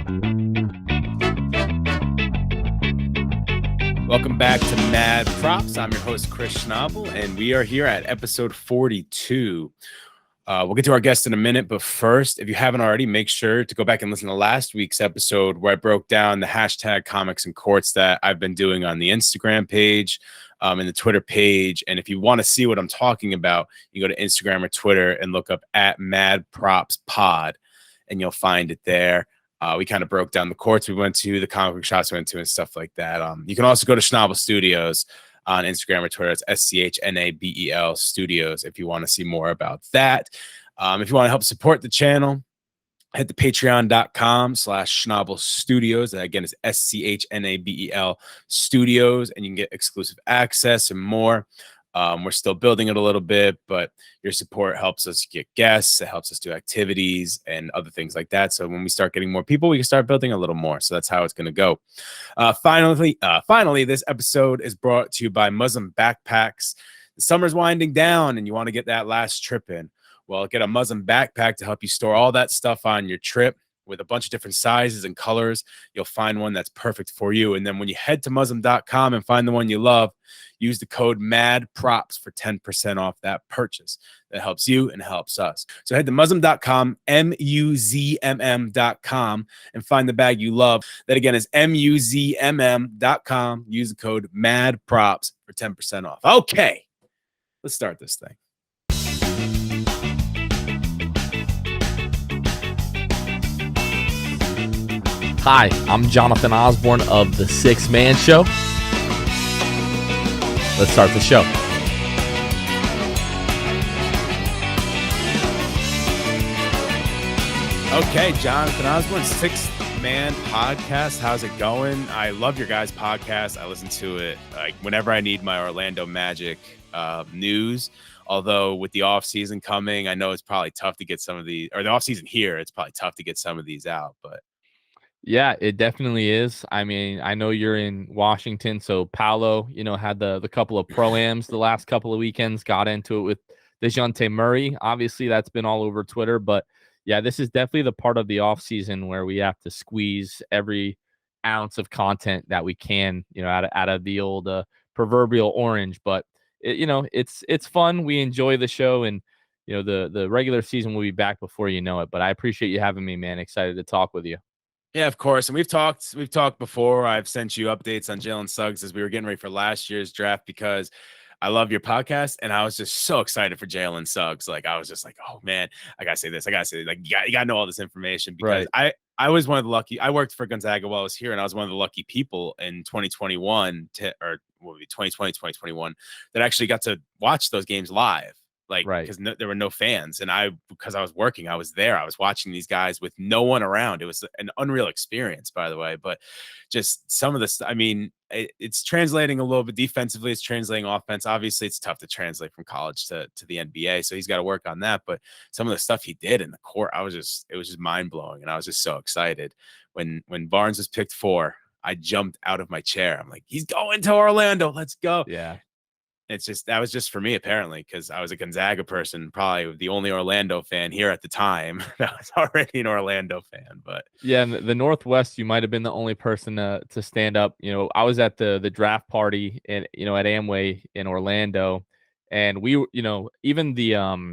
Welcome back to Mad Props. I'm your host, Chris Schnabel, and we are here at episode 42. We'll get to our guest in a minute, but first, if you haven't already, make sure to go back and listen to last week's episode where I broke down the hashtag comics and courts that I've been doing on the Instagram page and the Twitter page. And if you want to see what I'm talking about, you go to Instagram or Twitter and look up at Mad Props Pod, and you'll find it there. We kind of broke down the courts we went to, the comic book shops we went to, and stuff like that. You can also go to Schnabel Studios on Instagram or Twitter. It's SCHNABEL Studios if you want to see more about that. If you want to help support the channel, head to patreon.com/Schnabel Studios. That again is SCHNABEL Studios, and you can get exclusive access and more. We're still building it a little bit, but your support helps us get guests. It helps us do activities and other things like that. So when we start getting more people, we can start building a little more. So that's how it's going to go. Finally, this episode is brought to you by Muslim Backpacks. The summer's winding down and you want to get that last trip in. Well, get a Muslim backpack to help you store all that stuff on your trip. With a bunch of different sizes and colors, you'll find one that's perfect for you. And then when you head to Muslim.com and find the one you love, use the code MADPROPS for 10% off that purchase. That helps you and helps us. So head to Muslim.com, MUZMM.com, and find the bag you love. That again is MUZMM.com. Use the code MADPROPS for 10% off. Okay, let's start this thing. Hi, I'm Jonathan Osborne of The Six Man Show. Let's start the show. Okay, Jonathan Osborne, Six Man Podcast. How's it going? I love your guys' podcast. I listen to it like whenever I need my Orlando Magic news. Although with the off season coming, I know it's probably tough to get some of these, or the off season here, it's probably tough to get some of these out, but. Yeah, it definitely is. I mean, I know you're in Washington, so Paolo, had the couple of pro-ams the last couple of weekends, got into it with DeJounte Murray. Obviously, that's been all over Twitter, but yeah, this is definitely the part of the offseason where we have to squeeze every ounce of content that we can, out of the old proverbial orange. But it's fun. We enjoy the show, and the regular season will be back before you know it. But I appreciate you having me, man. Excited to talk with you. Yeah, of course. And we've talked before. I've sent you updates on Jalen Suggs as we were getting ready for last year's draft because I love your podcast. And I was just so excited for Jalen Suggs. Like, I was just like, oh man, I gotta say this. Like, you gotta know all this information because right. I was one of the lucky, I worked for Gonzaga while I was here, and I was one of the lucky people in 2021 2020, 2021 that actually got to watch those games live. Like, right. because there were no fans, and because I was working, I was there. I was watching these guys with no one around. It was an unreal experience, by the way. But just some of this, I mean, it's translating a little bit defensively. It's translating offense. Obviously, it's tough to translate from college to the NBA, so he's got to work on that. But some of the stuff he did in the court, it was just mind blowing, and I was just so excited when Barnes was picked 4. I jumped out of my chair. I'm like, he's going to Orlando. Let's go. Yeah. That was just for me, apparently, because I was a Gonzaga person, probably the only Orlando fan here at the time that was already an Orlando fan. But yeah, in the Northwest, you might have been the only person to stand up. I was at the draft party at Amway in Orlando, and we, even the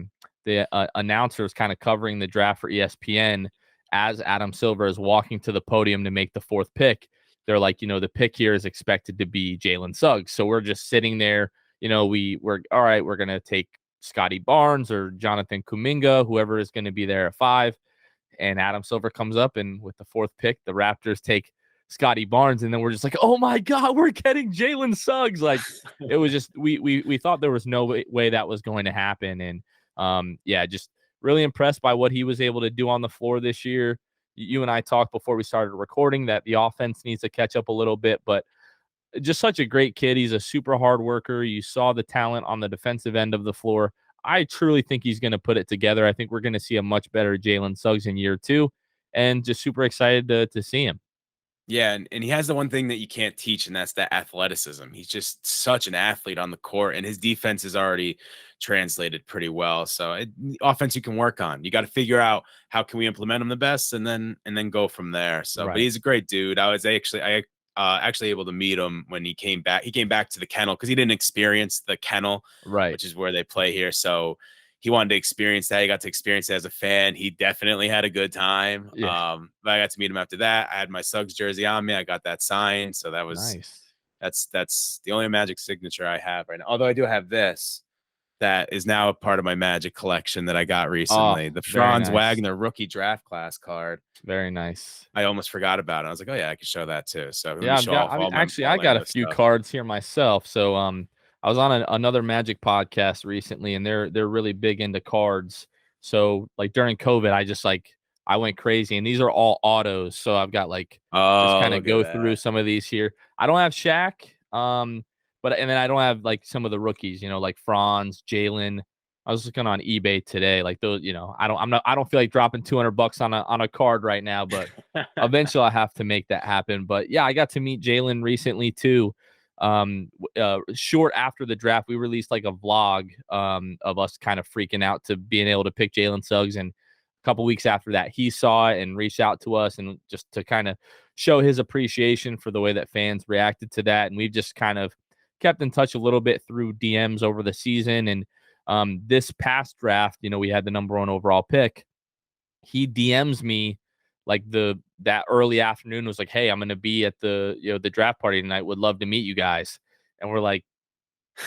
announcers kind of covering the draft for ESPN as Adam Silver is walking to the podium to make the 4th pick. They're like, the pick here is expected to be Jalen Suggs. So we're just sitting there. We're all right. We're going to take Scotty Barnes or Jonathan Kuminga, whoever is going to be there at 5. And Adam Silver comes up, and with the 4th pick, the Raptors take Scotty Barnes. And then we're just like, oh my God, we're getting Jalen Suggs. Like, it was just, we thought there was no way that was going to happen. And just really impressed by what he was able to do on the floor this year. You and I talked before we started recording that the offense needs to catch up a little bit, but just such a great kid. He's a super hard worker. You saw the talent on the defensive end of the floor. I truly think he's going to put it together. I think we're going to see a much better Jalen Suggs in year 2, and just super excited to see him. Yeah, and he has the one thing that you can't teach, and that's that athleticism. He's just such an athlete on the court, and his defense is already translated pretty well. So offense you can work on. You got to figure out how can we implement him the best, and then go from there. So, but Right. he's a great dude. I actually able to meet him when he came back. He came back to the kennel because he didn't experience the kennel, Right. which is where they play here. So he wanted to experience that. He got to experience it as a fan. He definitely had a good time. Yeah. But I got to meet him after that. I had my Suggs jersey on me. I got that signed. So Nice. that's the only Magic signature I have right now. Although I do have this that is now a part of my Magic collection that I got Oh, recently. The very Franz nice. Wagner rookie draft class card. Very nice. I almost forgot about it. I was like, oh yeah, I can show that too. So let Yeah, me I've show got. off I mean, all my actually, I got a Orlando few stuff. cards here myself. So, I was on another Magic podcast recently, and they're really big into cards. So, like during COVID, I went crazy, and these are all autos. So I've got like just Oh, kind of look at go through that. some of these here. I don't have Shaq, but and then I don't have like some of the rookies. Like Franz, Jalen. I was looking on eBay today, like those. I don't feel like dropping $200 on a card right now, but eventually I have to make that happen. But yeah, I got to meet Jalen recently too. Short after the draft, we released like a vlog of us kind of freaking out to being able to pick Jalen Suggs. And a couple weeks after that, he saw it and reached out to us and just to kind of show his appreciation for the way that fans reacted to that. And we've just kind of kept in touch a little bit through DMs over the season. And this past draft, we had the number 1 overall pick. He DMs me like that early afternoon, was like, "Hey, I'm gonna be at the draft party tonight. Would love to meet you guys." And we're like,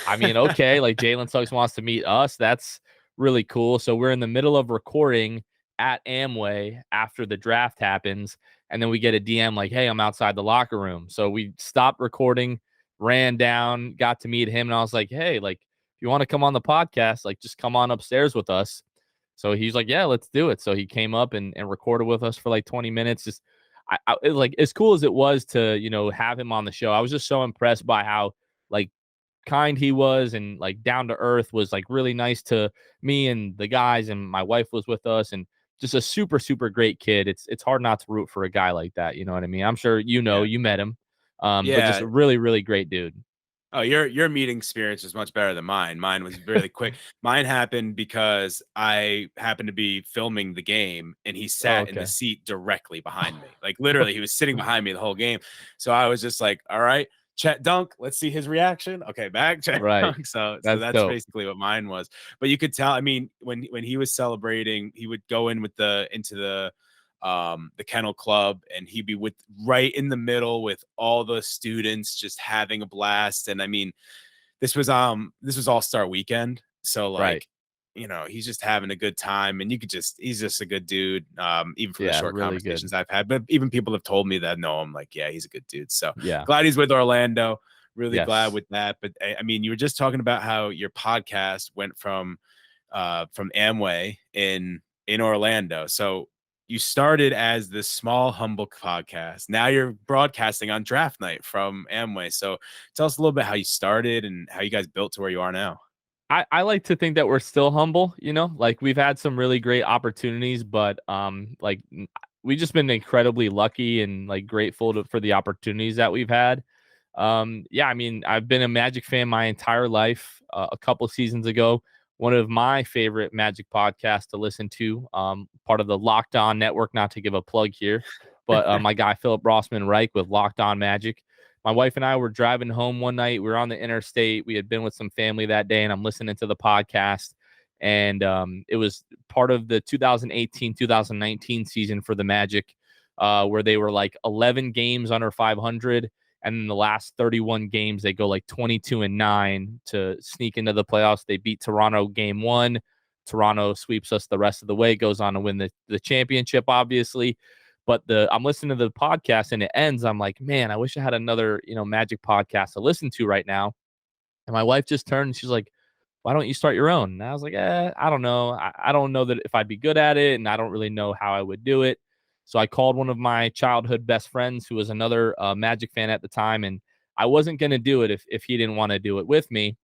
I mean, okay, like Jalen Suggs wants to meet us. That's really cool. So we're in the middle of recording at Amway after the draft happens, and then we get a DM like, "Hey, I'm outside the locker room." So we stopped recording, ran down, got to meet him, and I was like, "Hey, like if you want to come on the podcast, like just come on upstairs with us." So he's like, "Yeah, let's do it." So he came up and recorded with us for like 20 minutes. Just like as cool as it was to, have him on the show. I was just so impressed by how like kind he was and like down to earth, was like really nice to me and the guys, and my wife was with us, and just a super super great kid. It's hard not to root for a guy like that, you know what I mean? I'm sure Yeah. you met him. But just Yeah. a really really great dude. Oh, your meeting experience was much better than mine. Mine was really quick. Mine happened because I happened to be filming the game and he Oh, sat in the okay. seat directly behind me. Like literally, he was sitting behind me the whole game. So I was just like, all right, Chet dunk. Let's see his reaction. Okay, back Chet Right. dunk. So That's that's dope. basically what mine was. But you could tell, I mean, when he was celebrating, he would go in with into the kennel club, and he'd be with right in the middle with all the students just having a blast. And I mean, this was all-star weekend, so Right. like, he's just having a good time, and he's just a good dude. Even from the Yeah, short really good. conversations I've had, but even people have told me that know him, like, yeah, he's a good dude. So Yeah. glad he's with Orlando. Really glad Yes. with that. But I mean, you were just talking about how your podcast went from Amway in Orlando. So you started as this small, humble podcast. Now you're broadcasting on draft night from Amway. So tell us a little bit how you started and how you guys built to where you are now. I like to think that we're still humble, like we've had some really great opportunities, but we just been incredibly lucky and like grateful for the opportunities that we've had. Yeah, I mean, I've been a Magic fan my entire life. A couple seasons ago, one of my favorite Magic podcasts to listen to, part of the Locked On Network, not to give a plug here, but my guy Philip Rossman Reich with Locked On Magic. My wife and I were driving home one night. We were on the interstate. We had been with some family that day, and I'm listening to the podcast. And it was part of the 2018-2019 season for the Magic, where they were like 11 games under 500. And in the last 31 games, they go like 22-9 to sneak into the playoffs. They beat Toronto game 1. Toronto sweeps us the rest of the way, goes on to win the championship, obviously. But I'm listening to the podcast and it ends. I'm like, man, I wish I had another, Magic podcast to listen to right now. And my wife just turned and she's like, why don't you start your own? And I was like, I don't know. I don't know that if I'd be good at it, and I don't really know how I would do it. So I called one of my childhood best friends who was another Magic fan at the time, and I wasn't going to do it if he didn't want to do it with me.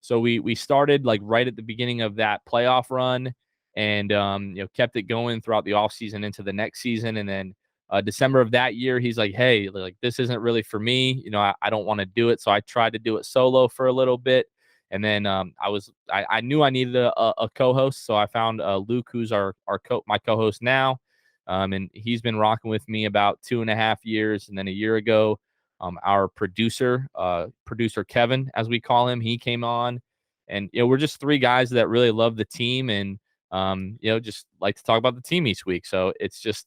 So we started like right at the beginning of that playoff run, and kept it going throughout the offseason into the next season. And then December of that year, he's like, hey, like this isn't really for me. I don't want to do it. So I tried to do it solo for a little bit. And then I knew I needed a co-host. So I found Luke, who's my co-host now. And he's been rocking with me about 2.5 years. And then a year ago, our producer Kevin, as we call him, he came on. And, we're just three guys that really love the team and, just like to talk about the team each week. So it's just,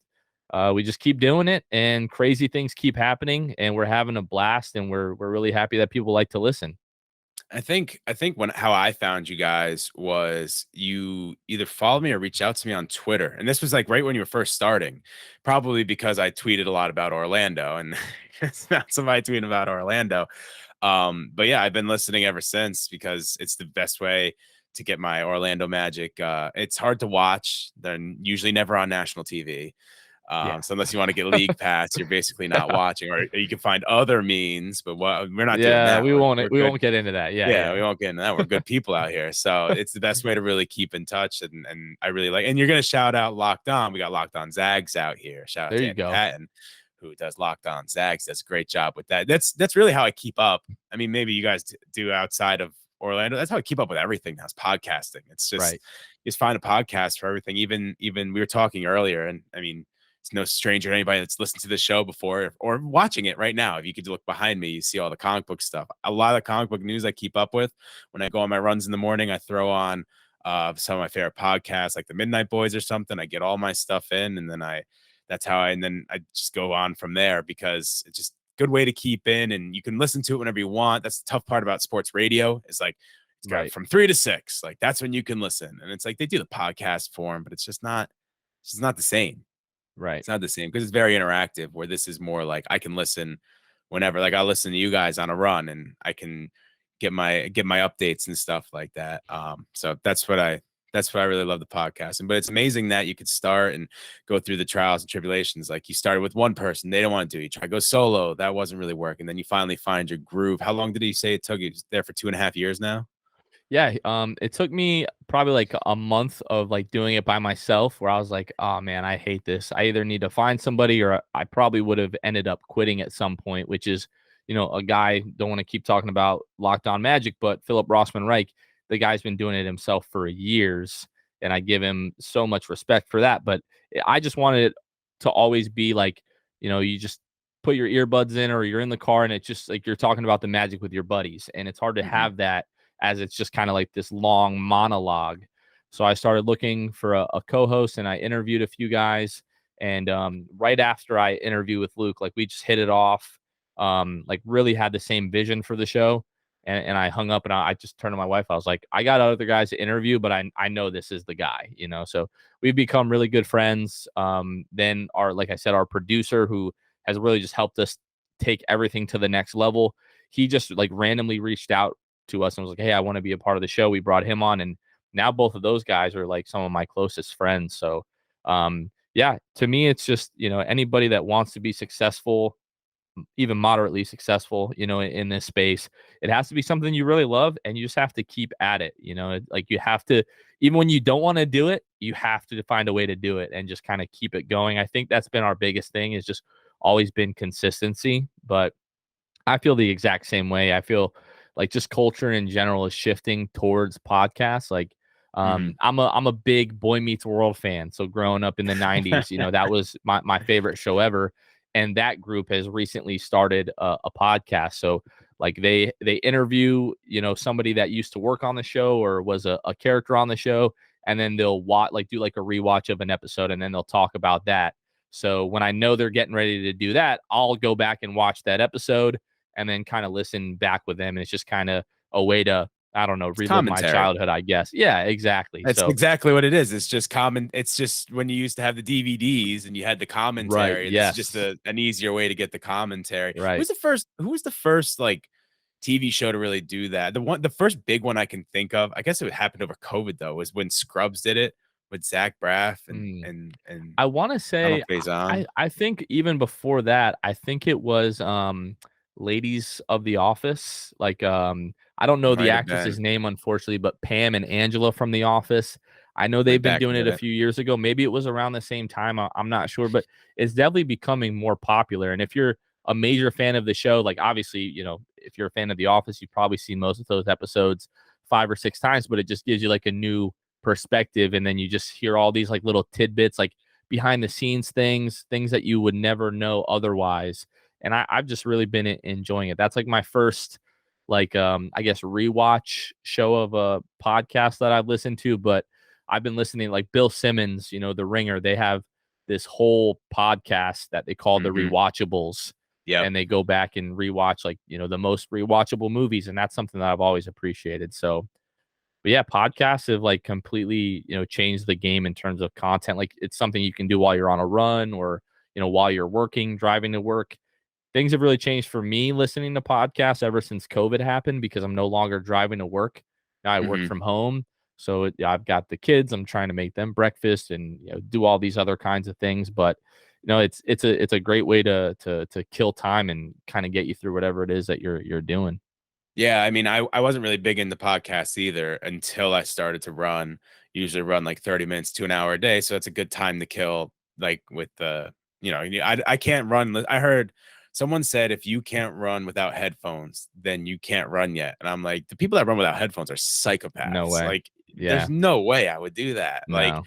we just keep doing it and crazy things keep happening and we're having a blast and we're really happy that people like to listen. I think how I found you guys was you either followed me or reached out to me on Twitter. And this was like right when you were first starting, probably because I tweeted a lot about Orlando and found somebody tweeting about Orlando. But yeah, I've been listening ever since because it's the best way to get my Orlando Magic. It's hard to watch. They're usually never on national TV. Yeah. So unless you want to get league pass, you're basically not watching, or you can find other means, but we're not doing Yeah, that. we won't We're we good. won't get into that. Yeah, we won't get into that. We're good people out here. So it's the best way to really keep in touch. And I really like, and you're going to shout out Locked On. We got Locked On Zags out here. Shout out There to you Andy go. Patton, who does Locked On Zags. Does a great job with that. That's really how I keep up. I mean, maybe you guys do outside of Orlando. That's how I keep up with everything now is podcasting. It's just, Right. just find a podcast for everything. Even we were talking earlier, and I mean, it's no stranger to anybody that's listened to the show before or watching it right now. If you could look behind me, you see all the comic book stuff. A lot of comic book news I keep up with. When I go on my runs in the morning, I throw on some of my favorite podcasts, like the Midnight Boys or something. I get all my stuff in, and then I just go on from there because it's just a good way to keep in, and you can listen to it whenever you want. That's the tough part about sports radio is like it's got Right. from 3 to 6. Like that's when you can listen, and it's like they do the podcast form, but it's just not the same. Right. It's not the same because it's very interactive where this is more like I can listen whenever. Like I listen to you guys on a run and I can get my updates and stuff like that. So that's what I really love the podcasting. But it's amazing that you could start and go through the trials and tribulations. Like you started with one person, they don't want to do it. You try to go solo, that wasn't really working. Then you finally find your groove. How long did he say it took? You there for 2.5 years now? Yeah, it took me probably like a month of like doing it by myself where I was like, "Oh man, I hate this. I either need to find somebody or I probably would have ended up quitting at some point," which is, a guy don't want to keep talking about Locked On Magic, but Philip Rossman Reich, the guy's been doing it himself for years and I give him so much respect for that, but I just wanted it to always be like, you just put your earbuds in or you're in the car and it's just like you're talking about the Magic with your buddies and it's hard to Mm-hmm. have that as it's just kind of like this long monologue. So I started looking for a co-host and I interviewed a few guys. And right after I interviewed with Luke, like we just hit it off, like really had the same vision for the show. And I hung up and I just turned to my wife. I was like, I got other guys to interview, but I know this is the guy, So we've become really good friends. Then like I said, our producer who has really just helped us take everything to the next level. He just like randomly reached out to us and was like, "Hey, I want to be a part of the show." We brought him on, and now both of those guys are like some of my closest friends. So, yeah, to me, it's just anybody that wants to be successful, even moderately successful, in this space, it has to be something you really love, and you just have to keep at it. Like you have to, even when you don't want to do it, you have to find a way to do it and just kind of keep it going. I think that's been our biggest thing is just always been consistency, but I feel the exact same way. I feel like just culture in general is shifting towards podcasts. Like Mm-hmm. I'm a big Boy Meets World fan. So growing up in the 90s, that was my favorite show ever. And that group has recently started a podcast. So like they interview, somebody that used to work on the show or was a character on the show, and then they'll do like a rewatch of an episode and then they'll talk about that. So when I know they're getting ready to do that, I'll go back and watch that episode and then kind of listen back with them. And it's just kind of a way to, I don't know, It's relive my commentary. childhood, I guess. Yeah, exactly. That's So, exactly what it is. It's just common. It's just when you used to have the DVDs and you had the right. commentary. This is just Yes. an easier way to get the commentary. Right. Who was the first like TV show to really do that? The first big one I can think of, I guess it happened over COVID though, was when Scrubs did it with Zach Braff and Mm. and I want to Donald say, Faison. I think even before that, I think it was Ladies of the Office. Like, I don't know the Might have actress's been. name, unfortunately, but Pam and Angela from The Office. I know they've Went been back doing and it did a it. few years ago. Maybe it was around the same time. I'm not sure, but it's definitely becoming more popular. And if you're a major fan of the show, like obviously, if you're a fan of The Office, you've probably seen most of those episodes 5 or 6 times, but it just gives you like a new perspective. And then you just hear all these like little tidbits, like behind the scenes things that you would never know otherwise. And I've just really been enjoying it. That's like my first, like, I guess, rewatch show of a podcast that I've listened to, but I've been listening like Bill Simmons, The Ringer. They have this whole podcast that they call the Mhm. Rewatchables, Yep. and they go back and rewatch like, the most rewatchable movies, and that's something that I've always appreciated. So, but yeah, podcasts have like completely, changed the game in terms of content. Like it's something you can do while you're on a run or, while you're working, driving to work. Things have really changed for me listening to podcasts ever since COVID happened because I'm no longer driving to work. Now I work Mhm. from home. So I've got the kids. I'm trying to make them breakfast and do all these other kinds of things. But it's a great way to kill time and kind of get you through whatever it is that you're doing. Yeah, I mean, I wasn't really big into podcasts either until I started to run. Usually run like 30 minutes to an hour a day, so it's a good time to kill. Like with the, I can't run. I heard someone said if you can't run without headphones, then you can't run yet. And I'm like, the people that run without headphones are No psychopaths. way. Like, there's Yeah. no way I would do that. Like, No.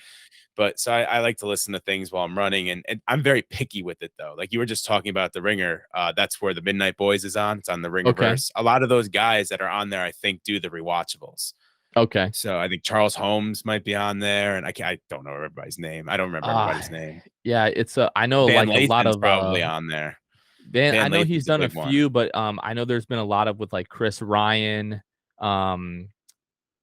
but so I like to listen to things while I'm running, and I'm very picky with it though. Like you were just talking about the Ringer. That's where the Midnight Boys is on. It's on the Okay. Ringerverse. A lot of those guys that are on there, I think, do the rewatchables. Okay. So I think Charles Holmes might be on there, and I don't know everybody's name. I don't remember Uh everybody's name. yeah, I know Van like a lot Lathan's of probably on there. Van, I Van know he's Lathan's a done a big one. few, but I know there's been a lot of with like Chris Ryan. Um,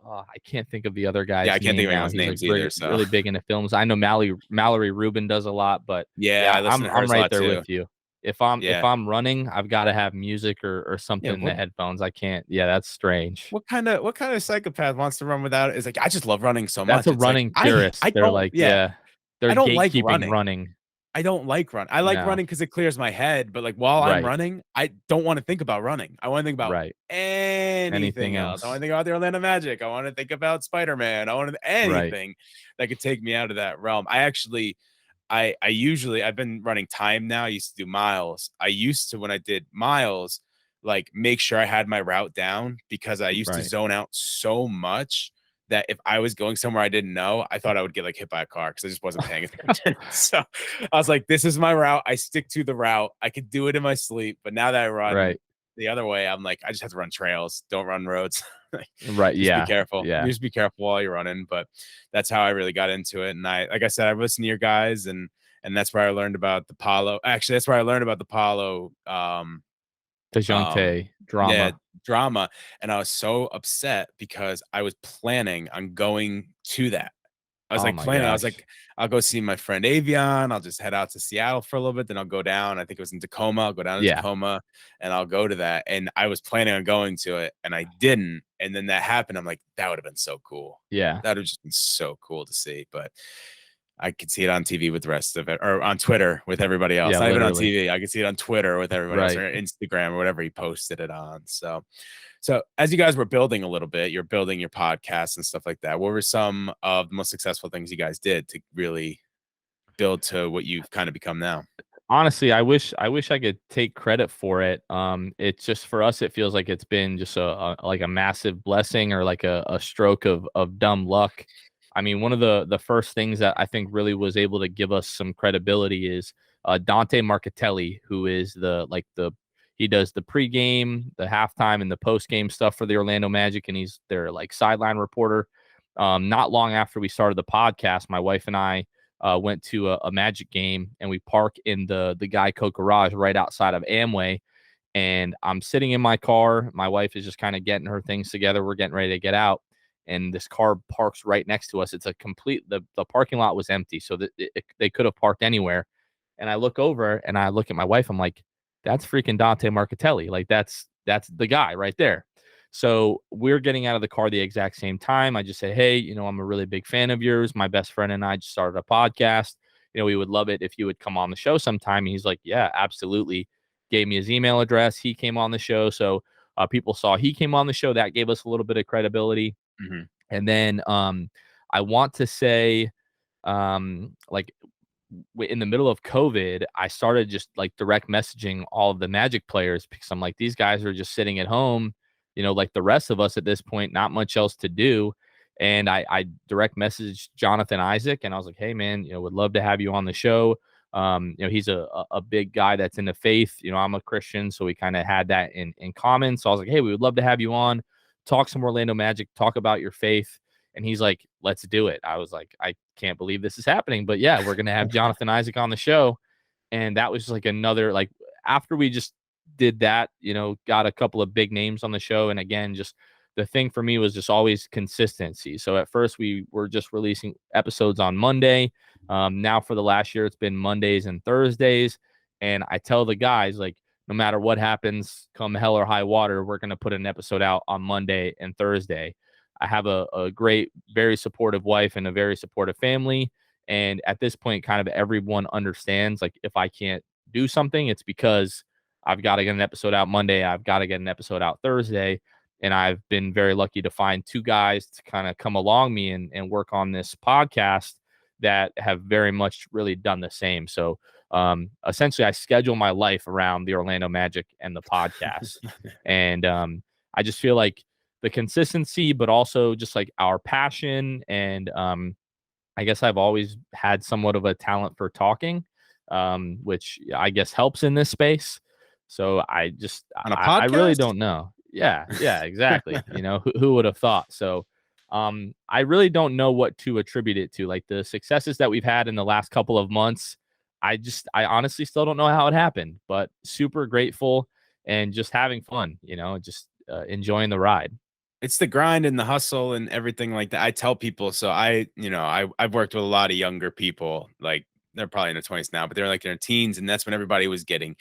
I can't think of the other Yeah, guy's I can't name think of now. anyone's He's like names either. So really big into films. I know Mallory Rubin does a lot, but yeah, yeah, I listen I'm to I'm hers a right lot there too. with you. If Yeah, I'm running, I've got to have music or yeah. something in the headphones. I can't. Yeah, that's strange. What kind of psychopath wants to run without it? It's like I just love running so That's much. a It's like running I purist. I They're don't like, yeah, yeah, they're I don't like gatekeeping running. running. I don't like run. I like No, running because it clears my head. But like while I'm right, running, I don't want to think about running. I want to think about right. Anything anything else. I want to else? think about the Orlando Magic. I want to think about Spider-Man. I want to Right. anything that could take me out of that realm. I've been running time now. I used to do miles. I used to, when I did miles, like make sure I had my route down because I used to Right. zone out so much that if I was going somewhere I didn't know, I thought I would get like hit by a car because I just wasn't paying attention. So I was like, this is my route. I stick to the route. I could do it in my sleep. But now that I run Right. the other way, I'm like, I just have to run trails. Don't run roads. Right. Just be Yeah. careful. Yeah. Just be careful while you're running. But that's how I really got into it. And like I said, I've listened to your guys, and that's where I learned about the Palo. Actually, that's where I learned about the Palo um DeJounte yeah, drama. drama. And I was so upset because I was planning on going to that. I was Oh like my planning. I was gosh. like, I'll go see my friend Avion. I'll just head out to Seattle for a little bit. Then I'll go down. I think it was in Tacoma. I'll go down to Yeah. Tacoma and I'll go to that. And I was planning on going to it and I didn't. And then that happened. I'm like, that would have been so cool. Yeah. That would have just been so cool to see. But I could see it on TV with the rest of it, or on Twitter with everybody else. Yeah. Not even on Literally. TV. I could see it on Twitter with everybody else, Right. or Instagram, or whatever he posted it on. So as you guys were building a little bit, you're building your podcast and stuff like that. What were some of the most successful things you guys did to really build to what you've kind of become now? Honestly, I wish I could take credit for it. It's just for us, it feels like it's been just like a massive blessing or like a stroke of dumb luck. I mean, one of the first things that I think really was able to give us some credibility is Dante Marcatelli, who is the he does the pregame, the halftime, and the postgame stuff for the Orlando Magic, and he's their like sideline reporter. Not long after we started the podcast, my wife and I went to a Magic game, and we park in the Geico garage right outside of Amway. And I'm sitting in my car. My wife is just kind of getting her things together. We're getting ready to get out, and this car parks right next to us. It's a complete the parking lot was empty, so that they could have parked anywhere. And I look over and I look at my wife. I'm like, that's freaking Dante Marcatelli. Like that's the guy right there. So we're getting out of the car the exact same time. I just said, hey, I'm a really big fan of yours. My best friend and I just started a podcast. We would love it if you would come on the show sometime. And he's like, yeah, absolutely. Gave me his email address. He came on the show. So people saw he came on the show. That gave us a little bit of credibility. Mhm. And then I want to say, like in the middle of COVID, I started just like direct messaging all of the Magic players because I'm like, these guys are just sitting at home, like the rest of us at this point, not much else to do. And I direct messaged Jonathan Isaac, and I was like, hey man, would love to have you on the show. He's a big guy that's in the faith. I'm a Christian, so we kind of had that in common. So I was like, hey, we would love to have you on, talk some Orlando Magic, talk about your faith. And he's like, let's do it. I was like, I can't believe this is happening. But yeah, we're going to have Jonathan Isaac on the show. And that was like another, like, after we just did that, got a couple of big names on the show. And again, just the thing for me was just always consistency. So at first we were just releasing episodes on Monday. Now for the last year, it's been Mondays and Thursdays. And I tell the guys, like, no matter what happens, come hell or high water, we're going to put an episode out on Monday and Thursday. I have a great, very supportive wife and a very supportive family. And at this point, kind of everyone understands, like, if I can't do something, it's because I've got to get an episode out Monday. I've got to get an episode out Thursday. And I've been very lucky to find two guys to kind of come along me and work on this podcast that have very much really done the same. So essentially, I schedule my life around the Orlando Magic and the podcast. And I just feel like the consistency, but also just like our passion. And I guess I've always had somewhat of a talent for talking, which I guess helps in this space. So On a I really podcast? don't know. Yeah, exactly. Who would have thought? So I really don't know what to attribute it to. Like the successes that we've had in the last couple of months, I honestly still don't know how it happened, but super grateful and just having fun, just enjoying the ride. It's the grind and the hustle and everything like that. I tell people, so I've worked with a lot of younger people, like they're probably in their 20s now, but they're like in their teens, and that's when everybody was getting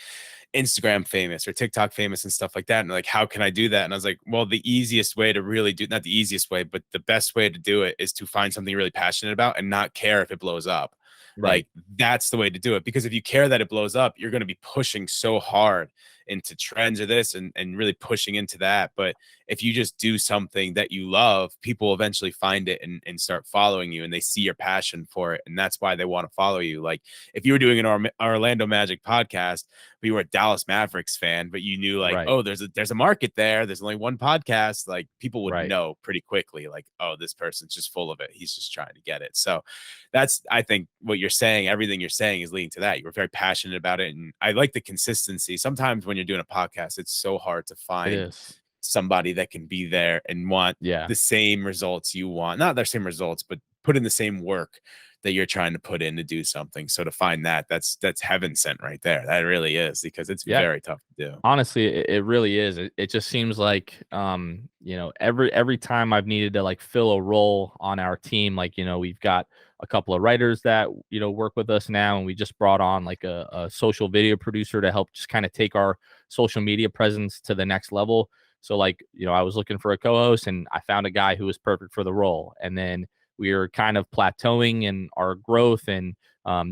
Instagram famous or TikTok famous and stuff like that. And like, how can I do that? And I was like, well, the easiest way to really do, not the easiest way, but the best way to do it is to find something you're really passionate about and not care if it blows up. Right. Like that's the way to do it. Because if you care that it blows up, you're going to be pushing so hard into trends or this and really pushing into that. But if you just do something that you love, people will eventually find it and start following you, and they see your passion for it. And that's why they want to follow you. Like if you were doing an Orlando Magic podcast, but you were a Dallas Mavericks fan, but you knew like, Right. oh, there's a market there. There's only one podcast. Like people would Right. know pretty quickly, like, oh, this person's just full of it. He's just trying to get it. So that's, I think what you're saying, everything you're saying is leading to that. You were very passionate about it. And I like the consistency. Sometimes when you're doing a podcast, it's so hard to It find is. somebody that can be there and want Yeah. the same results you want. Not their same results, but put in the same work that you're trying to put in to do something. So to find that's heaven sent right there. That really is, because it's very tough to do. Honestly, it really is. It just seems like every time I've needed to like fill a role on our team, like we've got a couple of writers that work with us now, and we just brought on like a social video producer to help just kind of take our social media presence to the next level. So like I was looking for a co-host, and I found a guy who was perfect for the role, and then we were kind of plateauing in our growth and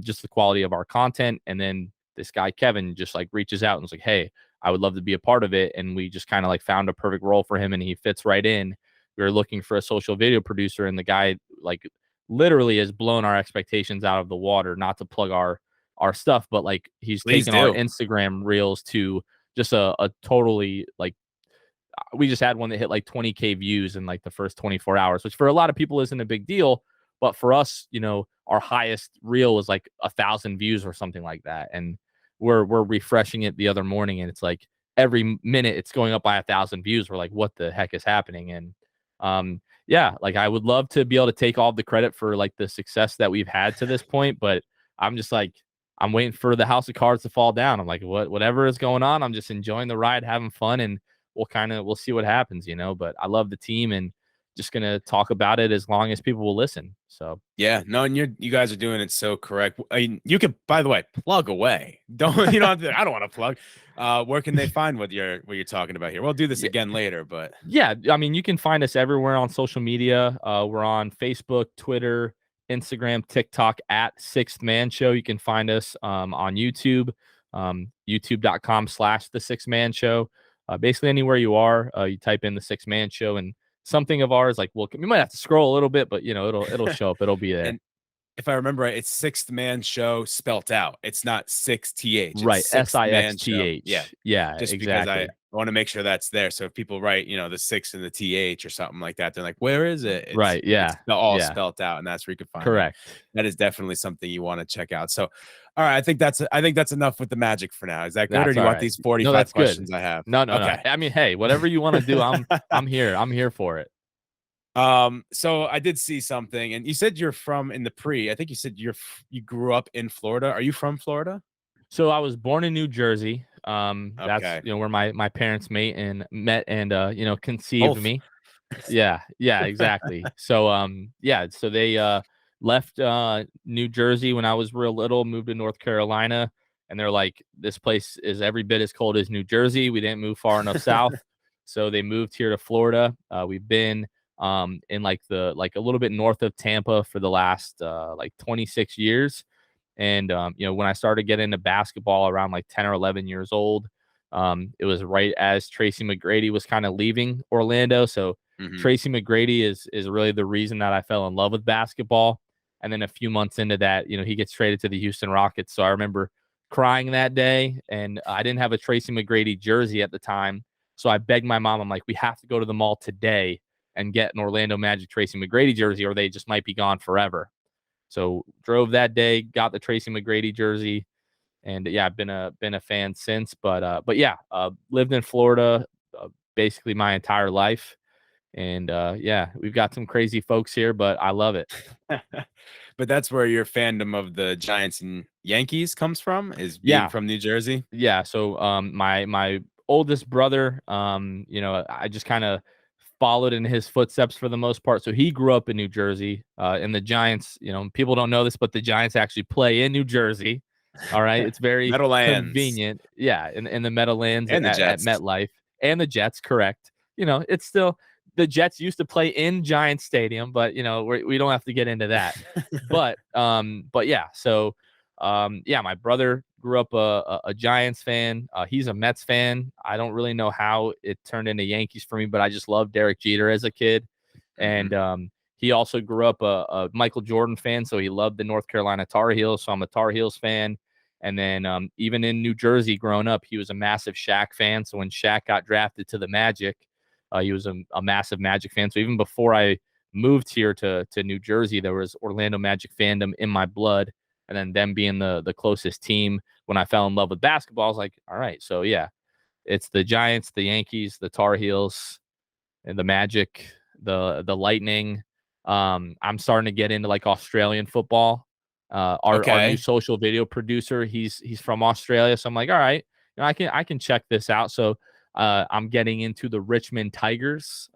just the quality of our content, and then this guy Kevin just like reaches out and is like, hey, I would love to be a part of it. And we just kind of like found a perfect role for him, and he fits right in. We were looking for a social video producer, and the guy like literally has blown our expectations out of the water. Not to plug our stuff, but like he's Please taken our do. Instagram reels to just a totally like, we just had one that hit like 20K views in like the first 24 hours, which for a lot of people isn't a big deal. But for us, our highest reel was like 1,000 views or something like that. And we're refreshing it the other morning, and it's like every minute it's going up by 1,000 views. We're like, what the heck is happening? And yeah, like I would love to be able to take all the credit for like the success that we've had to this point, but I'm just like, I'm waiting for the house of cards to fall down. I'm like, whatever is going on, I'm just enjoying the ride, having fun, and we'll see what happens, but I love the team and just going to talk about it as long as people will listen. So Yeah, no, and you guys are doing it so correct. I mean, you could, by the way, plug away. Don't you don't have to, I don't want to plug. Where can they find what you're talking about here? We'll do this again later, but yeah, I mean, you can find us everywhere on social media. We're on Facebook, Twitter, Instagram, TikTok at Sixth Man Show. You can find us on YouTube, youtube.com/the Sixth Man Show. Basically anywhere you are, you type in the Sixth Man Show and something of ours. Like, we might have to scroll a little bit, but it'll show up. It'll be there. And if I remember right, it's Sixth Man Show spelt out. It's not six TH. It's Right. Sixth Man Show. Yeah. SIXTH. Yeah, Just because I exactly. want to make sure that's there. So if people write, the six and the TH or something like that, they're like, where is it? Right. It's Yeah. all Yeah. spelt out, and that's where you can find it. Correct. That is definitely something you want to check out. So, all right, I think that's enough with the magic for now. Is that good, or That's do you all want right. these No, 45 that's good. questions I have? No, no, no. Okay. I mean, hey, whatever you want to do, I'm here. I'm here for it. So I did see something, and you said you're from in the pre. I think you said you grew up in Florida. Are you from Florida? So I was born in New Jersey. That's Okay. where my parents met and conceived Both. me. Yeah, yeah, exactly. So yeah, so they left New Jersey when I was real little, moved to North Carolina, and they're like, this place is every bit as cold as New Jersey. We didn't move far enough south. So they moved here to Florida. We've been in like a little bit north of Tampa for the last like 26 years. And when I started getting into basketball around like 10 or 11 years old, it was right as Tracy McGrady was kind of leaving Orlando. So Mhm. Tracy McGrady is really the reason that I fell in love with basketball. And then a few months into that, he gets traded to the Houston Rockets. So I remember crying that day, and I didn't have a Tracy McGrady jersey at the time. So I begged my mom, I'm like, we have to go to the mall today and get an Orlando Magic Tracy McGrady jersey, or they just might be gone forever. So drove that day, got the Tracy McGrady jersey, and yeah, I've been a fan since. But yeah, lived in Florida basically my entire life, and yeah, we've got some crazy folks here, but I love it. But that's where your fandom of the Giants and Yankees comes from, is being Yeah, from New Jersey? yeah. So my oldest brother, I just kind of followed in his footsteps for the most part. So he grew up in New Jersey, and the Giants, people don't know this, but the Giants actually play in New Jersey. All right. It's very Meadowlands convenient. Yeah. In the Meadowlands and the at Jets. MetLife, and the Jets, correct. It's still, the Jets used to play in Giant Stadium, but we don't have to get into that. But yeah, so yeah, my brother grew up a Giants fan. He's a Mets fan. I don't really know how it turned into Yankees for me, but I just loved Derek Jeter as a kid. And Mhm. he also grew up a Michael Jordan fan, so he loved the North Carolina Tar Heels. So I'm a Tar Heels fan. And then even in New Jersey growing up, he was a massive Shaq fan. So when Shaq got drafted to the Magic, he was a massive Magic fan. So even before I moved here to New Jersey, there was Orlando Magic fandom in my blood. And then them being the closest team when I fell in love with basketball, I was like, all right, so yeah, it's the Giants, the Yankees, the Tar Heels, and the Magic, the Lightning. I'm starting to get into like Australian football. Our new Okay. social video producer, he's from Australia, so I'm like, all right, I can check this out. So I'm getting into the Richmond Tigers.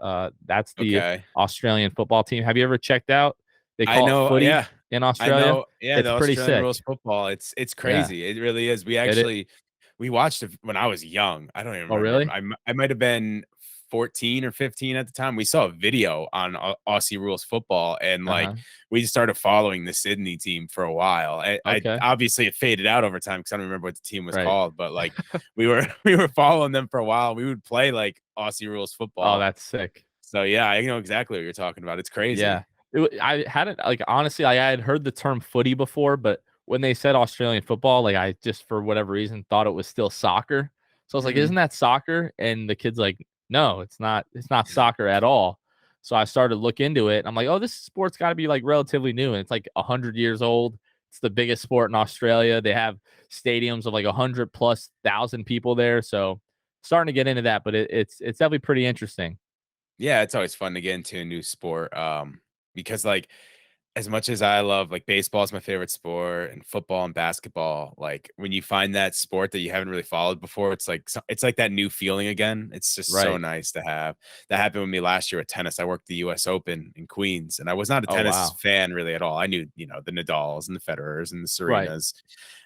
That's the Okay. Australian football team. Have you ever checked out? They I call it know, footy yeah. in I Australia. know, yeah, the It's pretty Australian sick. rules football, it's Yeah. crazy, it really is. We watched it when I was young. I don't even Oh, remember. really? I might have been 14 or 15 at the time. We saw a video on Aussie rules football, and, like, Uh-huh. we just started following the Sydney team for a while. I Okay. obviously, it faded out over time because I don't remember what the team was Right. called, but, like, we were we were following them for a while. We would play, like, Aussie rules Oh, football. that's sick. So, yeah, I know exactly what you're talking about. It's Yeah. crazy. I hadn't, like, honestly, I had heard the term footy before, but when they said Australian football, like, I just, for whatever reason, thought it was still soccer. So I was like, Mhm. "Isn't that soccer?" And the kid's like, "No, it's not soccer at all." So I started to look into it. I'm like, "Oh, this sport's gotta be, like, relatively new," and it's, like, 100 years old. It's the biggest sport in Australia. They have stadiums of, like, 100 plus thousand people there, so starting to get into that, but it's definitely pretty interesting. Yeah, it's always fun to get into a new sport, because, like, as much as I love, like, baseball is my favorite sport, and football and basketball, like, when you find that sport that you haven't really followed before, it's like that new feeling again. It's just so Right. nice to have. That happened with me last year with tennis. I worked the US Open in Queens, and I was not a Oh, tennis wow. fan really at all. I knew, the Nadals and the Federers and the Right. Serenas,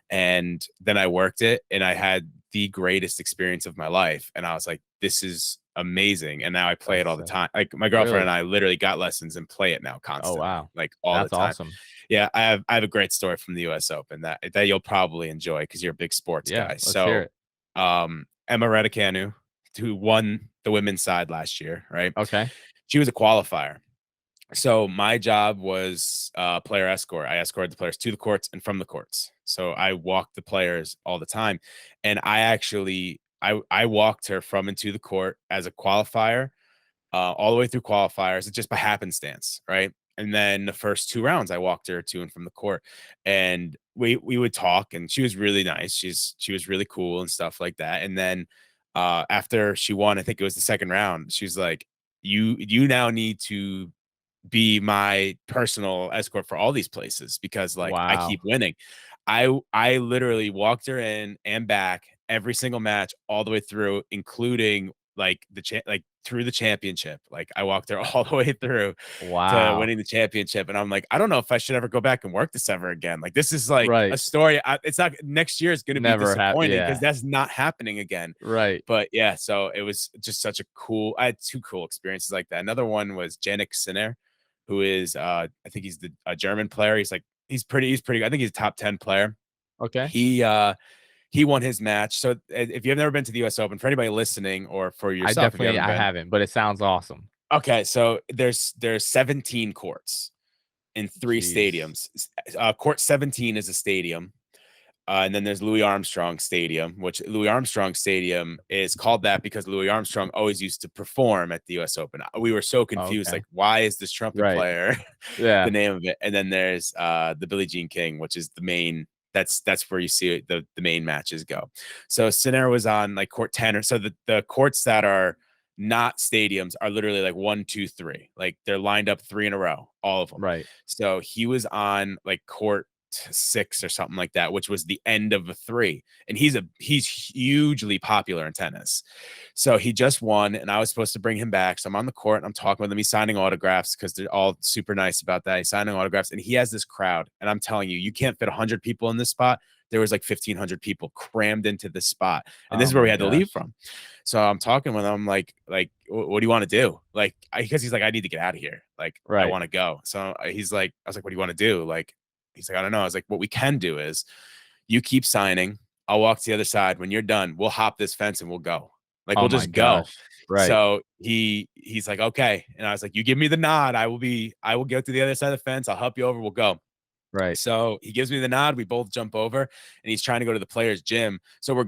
and then I worked it, and I had the greatest experience of my life, and I was like, "This is amazing," and now I play it That's all the sick. time. Like, my girlfriend and Really? I literally got lessons and play it now Oh, constantly, wow. like, all the That's time. awesome. Yeah, I have a great story from the US Open that you'll probably enjoy because 'cause you're a big sports Yeah, guy. let's hear So, it. Emma Raducanu, who won the women's side last year, right? Okay. She was a qualifier. So my job was player escort. I escorted the players to the courts and from the courts. So I walked the players all the time, and I walked her from and to the court as a qualifier, all the way through qualifiers, just by happenstance, right? And then the first 2 rounds, I walked her to and from the court, and we would talk, and she was really nice. She was really cool and stuff like that. And then after she won, I think it was the second round, she's like, "You now need to be my personal escort for all these places because like I Wow. keep winning." I literally walked her in and back every single match all the way through, including like like through the championship. Like I walked her all the way through to Wow. winning the championship. And I'm like, I don't know if I should ever go back and work this ever again. Like this is like a Right. story. It's not, next year is going to be Never have. disappointing because Yeah. that's not happening again. Right. But yeah, so it was just such a cool. I had 2 cool experiences like that. Another one was Janik Sinner, who is I think he's a German player. He's pretty. I think he's a top 10 player. Okay. He won his match. So if you've never been to the US Open, for anybody listening or for yourself, if you haven't I been, haven't, but it sounds awesome. okay, so there's 17 courts in 3 Jeez. stadiums. Court 17 is a stadium. And then there's Louis Armstrong Stadium, which Louis Armstrong Stadium is called that because Louis Armstrong always used to perform at the US Open. We were so confused, Okay. like, why is this trumpet Right. player the Yeah. name of it? And then there's the Billie Jean King, which is the main. That's where you see the main matches go. So Sinner was on like court 10, or so the courts that are not stadiums are literally like 1, 2, 3. Like they're lined up 3 in a row, all of them. Right. So he was on like court 6 or something like that, which was the end of a 3. And he's hugely popular in tennis. So he just won, and I was supposed to bring him back. So I'm on the court and I'm talking with him. He's signing autographs because they're all super nice about that. He's signing autographs, and he has this crowd. And I'm telling you, you can't fit 100 people in this spot. There was like 1,500 people crammed into this spot, and this Oh is where we my had to leave gosh. from. So I'm talking with him, like, what do you want to do? Like, because he's like, I need to get out of here. Like, I Right. want to go. So he's like, I was like, what do you want to do? Like, he's like, I don't know. I was like, what we can do is you keep signing. I'll walk to the other side. When you're done, we'll hop this fence and we'll go. Like, Oh we'll my just go. gosh. Right. So he's like, okay. And I was like, you give me the nod. I will go to the other side of the fence. I'll help you over. We'll go. Right. So he gives me the nod. We both jump over, and he's trying to go to the players' gym. So we're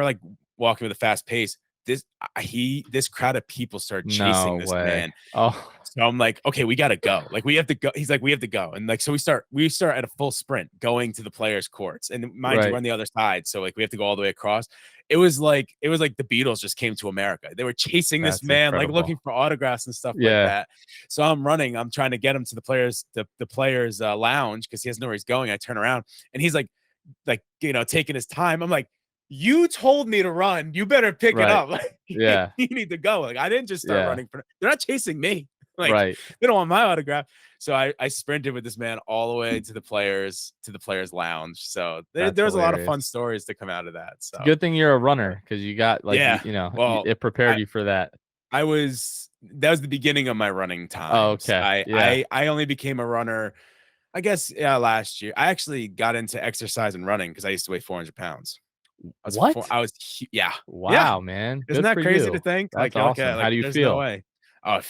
like walking with a fast pace. This crowd of people started No chasing this way. man. Oh. So I'm like, okay, we gotta go. Like we have to go. He's like, we have to go. And like, so we start at a full sprint going to the players' courts. And mind you, we're Right. on the other side. So like we have to go all the way across. It was like the Beatles just came to America. They were chasing this That's man, like incredible. looking for autographs and stuff like Yeah. that. So I'm running. I'm trying to get him to the players lounge because he doesn't know where he's going. I turn around and he's like taking his time. I'm like, you told me to run. You better pick it Right. up. Like Yeah. you need to go. Like I didn't just start Yeah. running for. They're not chasing me. Like Right. they don't want my autograph. So I sprinted with this man all the way to the players lounge. So That's there was a lot of fun hilarious. stories to come out of that. It's a So good thing you're a runner because you got like yeah. Well, it prepared I you for that. I was that was the beginning of my running Oh, times. okay. Yeah. I only became a runner, I guess, yeah, last year. I actually got into exercise and running because I used to weigh 400 pounds. What? Yeah, yeah. Wow, man. Isn't Good that for crazy to you. think? That's Like you're like, awesome. How like do you there's no feel? way. Oh,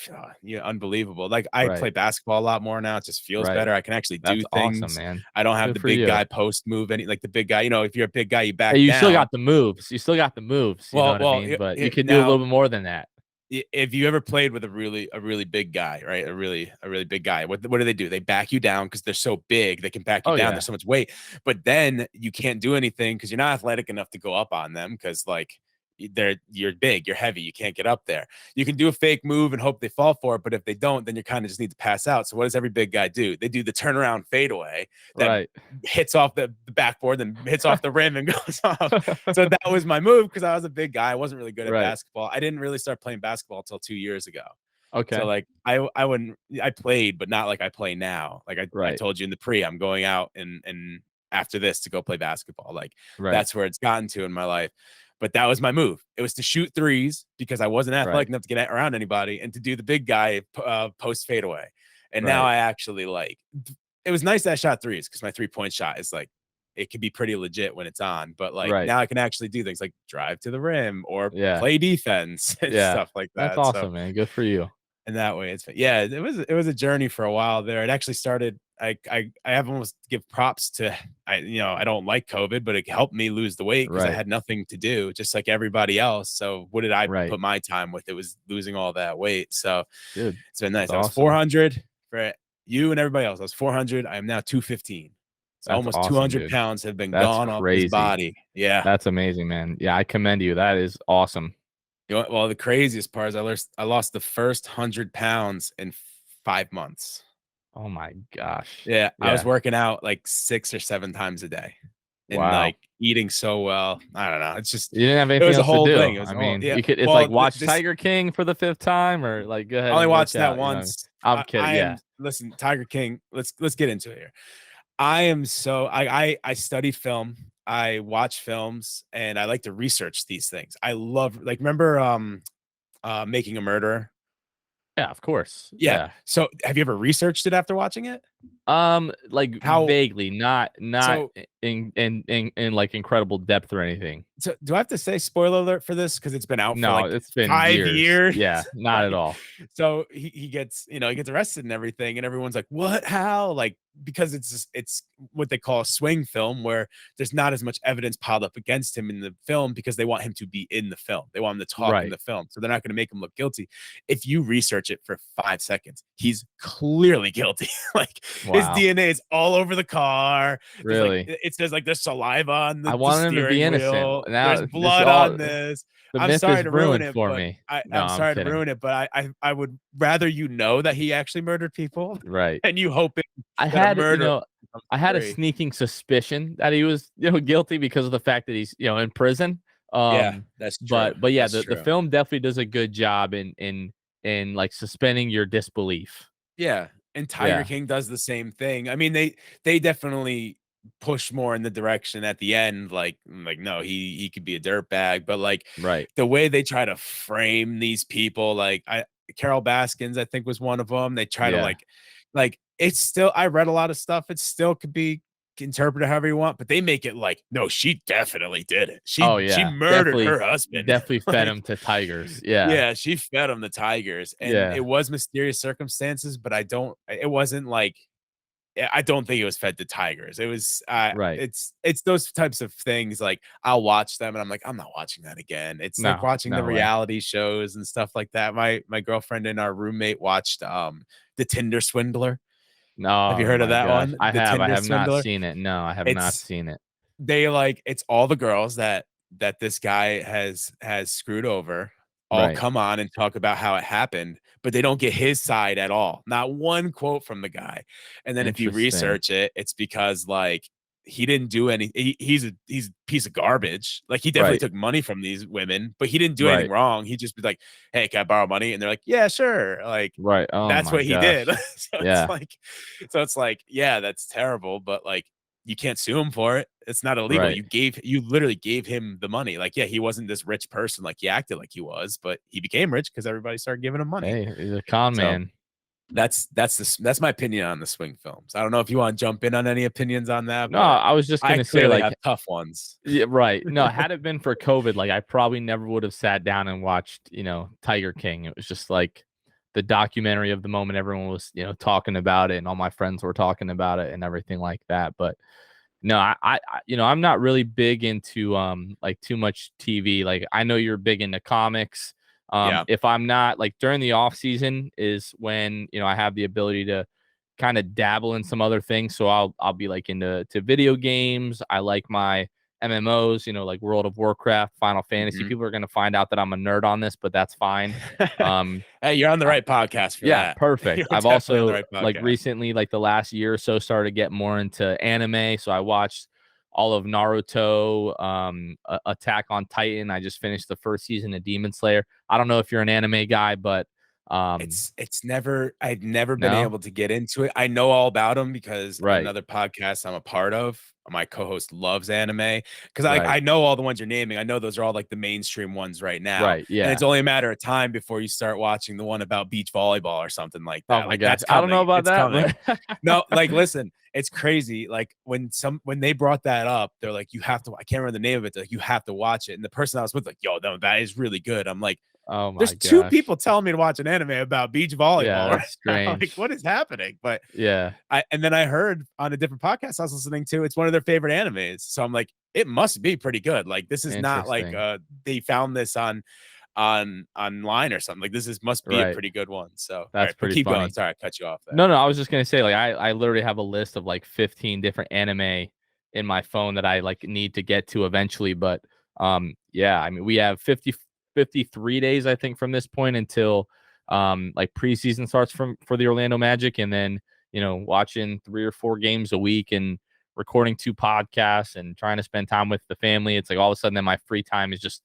yeah, unbelievable. Like I play Right. basketball a lot more now. It just feels Right. better. I can actually That's do awesome, things. man. I don't have Good the for big you. guy post move any like the big guy. If you're a big guy, you Hey, back you still down. got the moves. You still got the moves, you know what I Well, mean? But you can do a now little bit more than that. if you ever played with a really big guy, right? A really big guy. What do they do? They back you down because they're so big. They can back you Oh, down. yeah. There's so much weight, but then you can't do anything because you're not athletic enough to go up on them because like you're big, you're heavy, you can't get up there. You can do a fake move and hope they fall for it, but if they don't, then you kind of just need to pass out. So what does every big guy do? They do the turnaround fadeaway that Right. hits off the backboard, then hits off the rim and goes off. So that was my move because I was a big guy. I wasn't really good at Right. basketball. I didn't really start playing basketball until 2 years ago. So Okay. like I played, but not like I play now. Like I Right. told you in the pre, I'm going out and after this to go play basketball. Like Right. that's where it's gotten to in my life. But that was my move. It was to shoot threes because I wasn't athletic Right. enough to get around anybody and to do the big guy post fadeaway. And now Right. I actually like it was nice that I shot threes because my 3-point shot is like it can be pretty legit when it's on, but like Right. now I can actually do things like drive to the rim or Yeah. play defense and Yeah. stuff like That's that. So awesome, man. Good for you. And that way it's yeah, it was a journey for a while there. It actually started I have almost give props to I don't like COVID, but it helped me lose the weight because I Right. had nothing to do, just like everybody else. So what did I Right. put my time with? It was losing all that weight. So Dude, it's been that's nice. I was awesome. 400 for you and everybody else. I was 400. I am now 215. So That's almost awesome, 200 dude. pounds have been That's gone off this crazy. body. Yeah. That's amazing, man. Yeah, I commend you. That is awesome. Well, the craziest part is I lost the first 100 pounds in 5 months. Oh my gosh. Yeah, I was Yeah. working out like 6 or 7 times a day and Wow. like eating so well. I don't know. It's just You didn't have it anything was a else to whole do. thing. It was I a whole mean, yeah. you could it's like Well, watch this Tiger King for the 5th time or like go I ahead only and work watched that out, you know. once. I'm I, kidding. I Yeah. am listen, Tiger King. Let's get into it here. I am so I studied film. I watch films and I like to research these things. I love like remember Making a Murderer? Yeah, of course. Yeah. Yeah. So have you ever researched it after watching it? Like How vaguely, not so in like incredible depth or anything. So do I have to say spoiler alert for this? Because it's been out for No, like it's been 5 years. years. Yeah, not at Right. all. So he gets, he gets arrested and everything, and everyone's like, what? How? Like, because it's what they call a swing film where there's not as much evidence piled up against him in the film because they want him to be in the film. They want him to talk in Right. the film. So they're not going to make him look guilty. If you research it for 5 seconds, he's clearly guilty. Like his Wow. DNA is all over the car. There's like Really? it says like there's saliva on I the wanted him to be steering innocent. wheel. There's Now this blood all on this. the I'm myth sorry is to ruin ruined it, for but me. No, I'm I'm sorry to kidding. ruin it, but I would rather that he actually murdered people Right. and you hoping I that a had, murderer comes I had a free. sneaking suspicion that he was, guilty because of the fact that he's, in prison. Yeah, Um, that's true. but yeah, That's the true. film definitely does a good job in like suspending your disbelief. Yeah, and Tiger Yeah. King does the same thing. I mean, they definitely push more in the direction at the end, like no, he could be a dirtbag, but like Right. the way they try to frame these people, like Carol Baskins, I think was one of them. They try to Yeah. like it's still. I read a lot of stuff. It still could be interpreted however you want, but they make it like no, she definitely did it. Oh She yeah. murdered Definitely her husband. definitely fed Like him to tigers. Yeah. yeah, she fed him the tigers, and it Yeah. was mysterious circumstances, but it wasn't like I don't think it was fed to tigers. It was Right. it's those types of things like I'll watch them and I'm like, I'm not watching that again. It's like No, watching the no way. reality shows and stuff like that. My girlfriend and our roommate watched The Tinder Swindler. Have you Oh heard of my that gosh. one? I The have. I Tinder have not Swindler. seen it. No, I have not It's seen it. it's all the girls that this guy has screwed over all Right. come on and talk about how it happened, but they don't get his side at all. Not one quote from the guy. And then if you Interesting. research it, it's because like he didn't do any he's a piece of garbage. Like he definitely Right. took money from these women, but he didn't do anything Right. wrong. He just be like, "Hey, can I borrow money?" And they're like, "Yeah, sure." Like Right. Oh that's my what he did. gosh. so it's Yeah. like yeah, that's terrible, but like you can't sue him for it. It's not illegal. Right. You literally gave him the money. Like, yeah, he wasn't this rich person like he acted like he was, but he became rich because everybody started giving him money. Hey, he's a con So man. that's my opinion on the swing films. I don't know if you want to jump in on any opinions on that, No, but I was just I gonna say clearly like have tough ones. yeah, right. No, had it been for COVID, like I probably never would have sat down and watched, Tiger King. It was just like the documentary of the moment. Everyone was, talking about it, and all my friends were talking about it and everything like that. But no, I'm not really big into like too much TV. Like I know you're big into comics. Yeah. If I'm not like during the off season is when I have the ability to kind of dabble in some other things. So I'll be like into video games. I like my MMOs, like World of Warcraft, Final Fantasy. Mhm. People are gonna find out that I'm a nerd on this, but that's fine. Um, Hey, you're on the right podcast for yeah, that. perfect. You're I've definitely on the also right like podcast. recently, like the last year or so, started to get more into anime. So I watched all of Naruto, Attack on Titan. I just finished the first season of Demon Slayer. I don't know if you're an anime guy, but I'd never been no, able to get into it. I know all about them because of right, another podcast I'm a part of. My co-host loves anime because right, I know all the ones you're naming. I know those are all like the mainstream ones right now. right, And yeah. it's only a matter of time before you start watching the one about beach volleyball or something like Oh that. my Like gosh, that's I don't know coming. about It's that, coming. but No, like listen, it's crazy. Like when they brought that up, they're like, you have to, I can't remember the name of it. They're like, you have to watch it. And the person I was with, like, yo, no, that is really good. I'm like, Oh my There's two gosh. people telling me to watch an anime about beach Yeah, volleyball right that's now. Like, strange. what is happening? But Yeah, and then I heard on a different podcast I was listening to, it's one of their favorite animes. So I'm like, it must be pretty good. Like, this is not like interesting. they found this on online or something. Like, must be a Right. pretty good one. So all That's right, but pretty keep going. funny. Sorry, I cut you off there. No, no, I was just gonna say, like, I literally have a list of like 15 different anime in my phone that I like need to get to eventually. But yeah, I mean, we have 53 days, I think, from this point until like preseason starts for the Orlando Magic, and then watching 3 or 4 games a week and recording 2 podcasts and trying to spend time with the family. It's like all of a sudden then my free time is just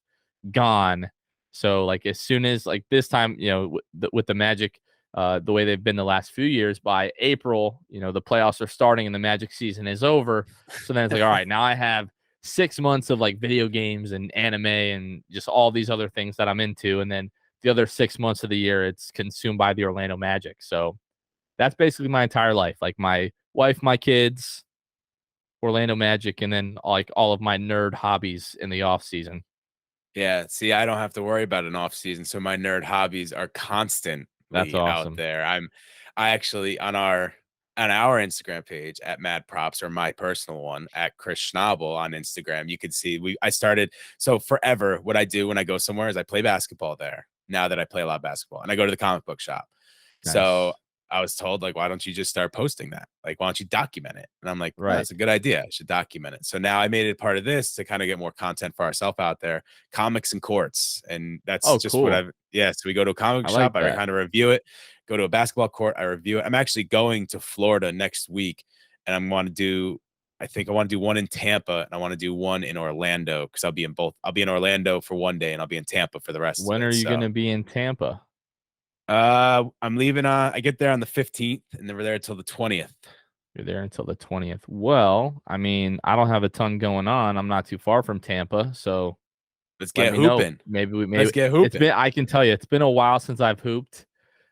gone. So like as soon as like this time, with the Magic, the way they've been the last few years, by April, the playoffs are starting and the Magic season is over. So then it's like, all right, now I have 6 months of like video games and anime and just all these other things that I'm into. And then the other 6 months of the year, it's consumed by the Orlando Magic. So that's basically my entire life. Like my wife, my kids, Orlando Magic, and then like all of my nerd hobbies in the off season. Yeah, see, I don't have to worry about an off season, so my nerd hobbies are That's constantly out awesome. there. I actually on our Instagram page at Mad Props, or my personal one at Chris Schnabel on Instagram, you can see I started. So forever, what I do when I go somewhere is I play basketball there. Now that I play a lot of basketball, and I go to the comic book shop. So Nice. I was told, like, why don't you just start posting that? Like, why don't you document it? And I'm like, oh, Right. that's a good idea. I should document it. So now I made it part of this to kind of get more content for ourselves out there, comics and courts. And that's Oh, just what cool. yeah. So we go to a comic I shop, like I that. kind of review it, go to a basketball court, I review it. I'm actually going to Florida next week, and I think I want to do one in Tampa and I want to do one in Orlando, because I'll be in both. I'll be in Orlando for one day and I'll be in Tampa for the rest of When are it. you going So to be in Tampa? I'm leaving I get there on the 15th, and then we're there until the 20th. You're there until the 20th. Well, I mean, I don't have a ton going on. I'm not too far from Tampa, so Let's let get me know. hooping. Maybe Let's get it's hooping. been I can tell you it's been a while since I've hooped.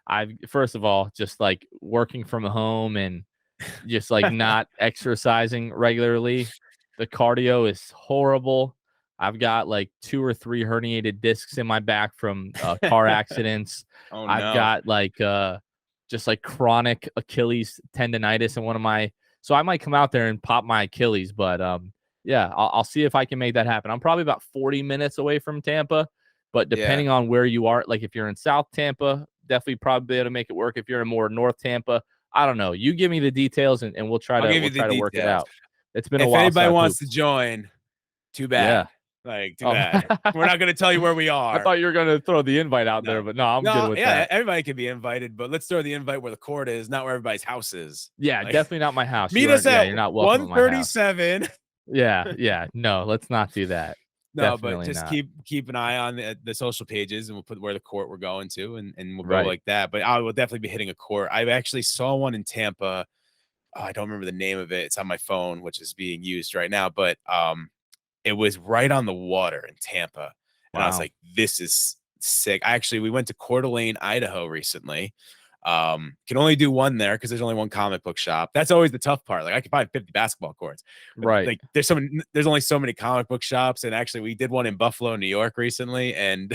I've first of all just like working from home and just like not exercising regularly. The cardio is horrible. I've got like 2 or 3 herniated discs in my back from car accidents. Oh I've no. got like just like chronic Achilles tendonitis in one of my. So I might come out there and pop my Achilles, but yeah, I'll see if I can make that happen. I'm probably about 40 minutes away from Tampa, but Yeah. depending on where you are, like if you're in South Tampa, definitely probably be able to make it work. If you're in more North Tampa, I don't know. You give me the details and we'll try I'll to give we'll you the try to work it details. out. It's been a If while since anybody I've wants to hooped. join, too Yeah. bad. Like, too Oh, bad. We're not going to tell you where we I are. thought you were gonna throw the invite out there, No. but no, I'm good No, with yeah, that. everybody can be invited, but let's throw the invite where the court is, not where everybody's house is. Yeah, Like, definitely not my house. meet us at You're not welcome at my house. 137. Yeah, yeah. No, let's not do that. No, but Definitely just not. keep an eye on the social pages, and we'll put where the court we're going to, and we'll go Right. like that. But I will definitely be hitting a court. I actually saw one in Tampa. Oh, I don't remember the name of it. It's on my phone, which is being used right now. But it was right on the water in Tampa, and I was Wow. like, "This is sick." We went to Coeur d'Alene, Idaho recently. Can only do one there because there's only one comic book shop. That's always the tough part. Like, I can find 50 basketball courts, but Right. like there's only so many comic book shops. And actually, we did one in Buffalo, New York recently, and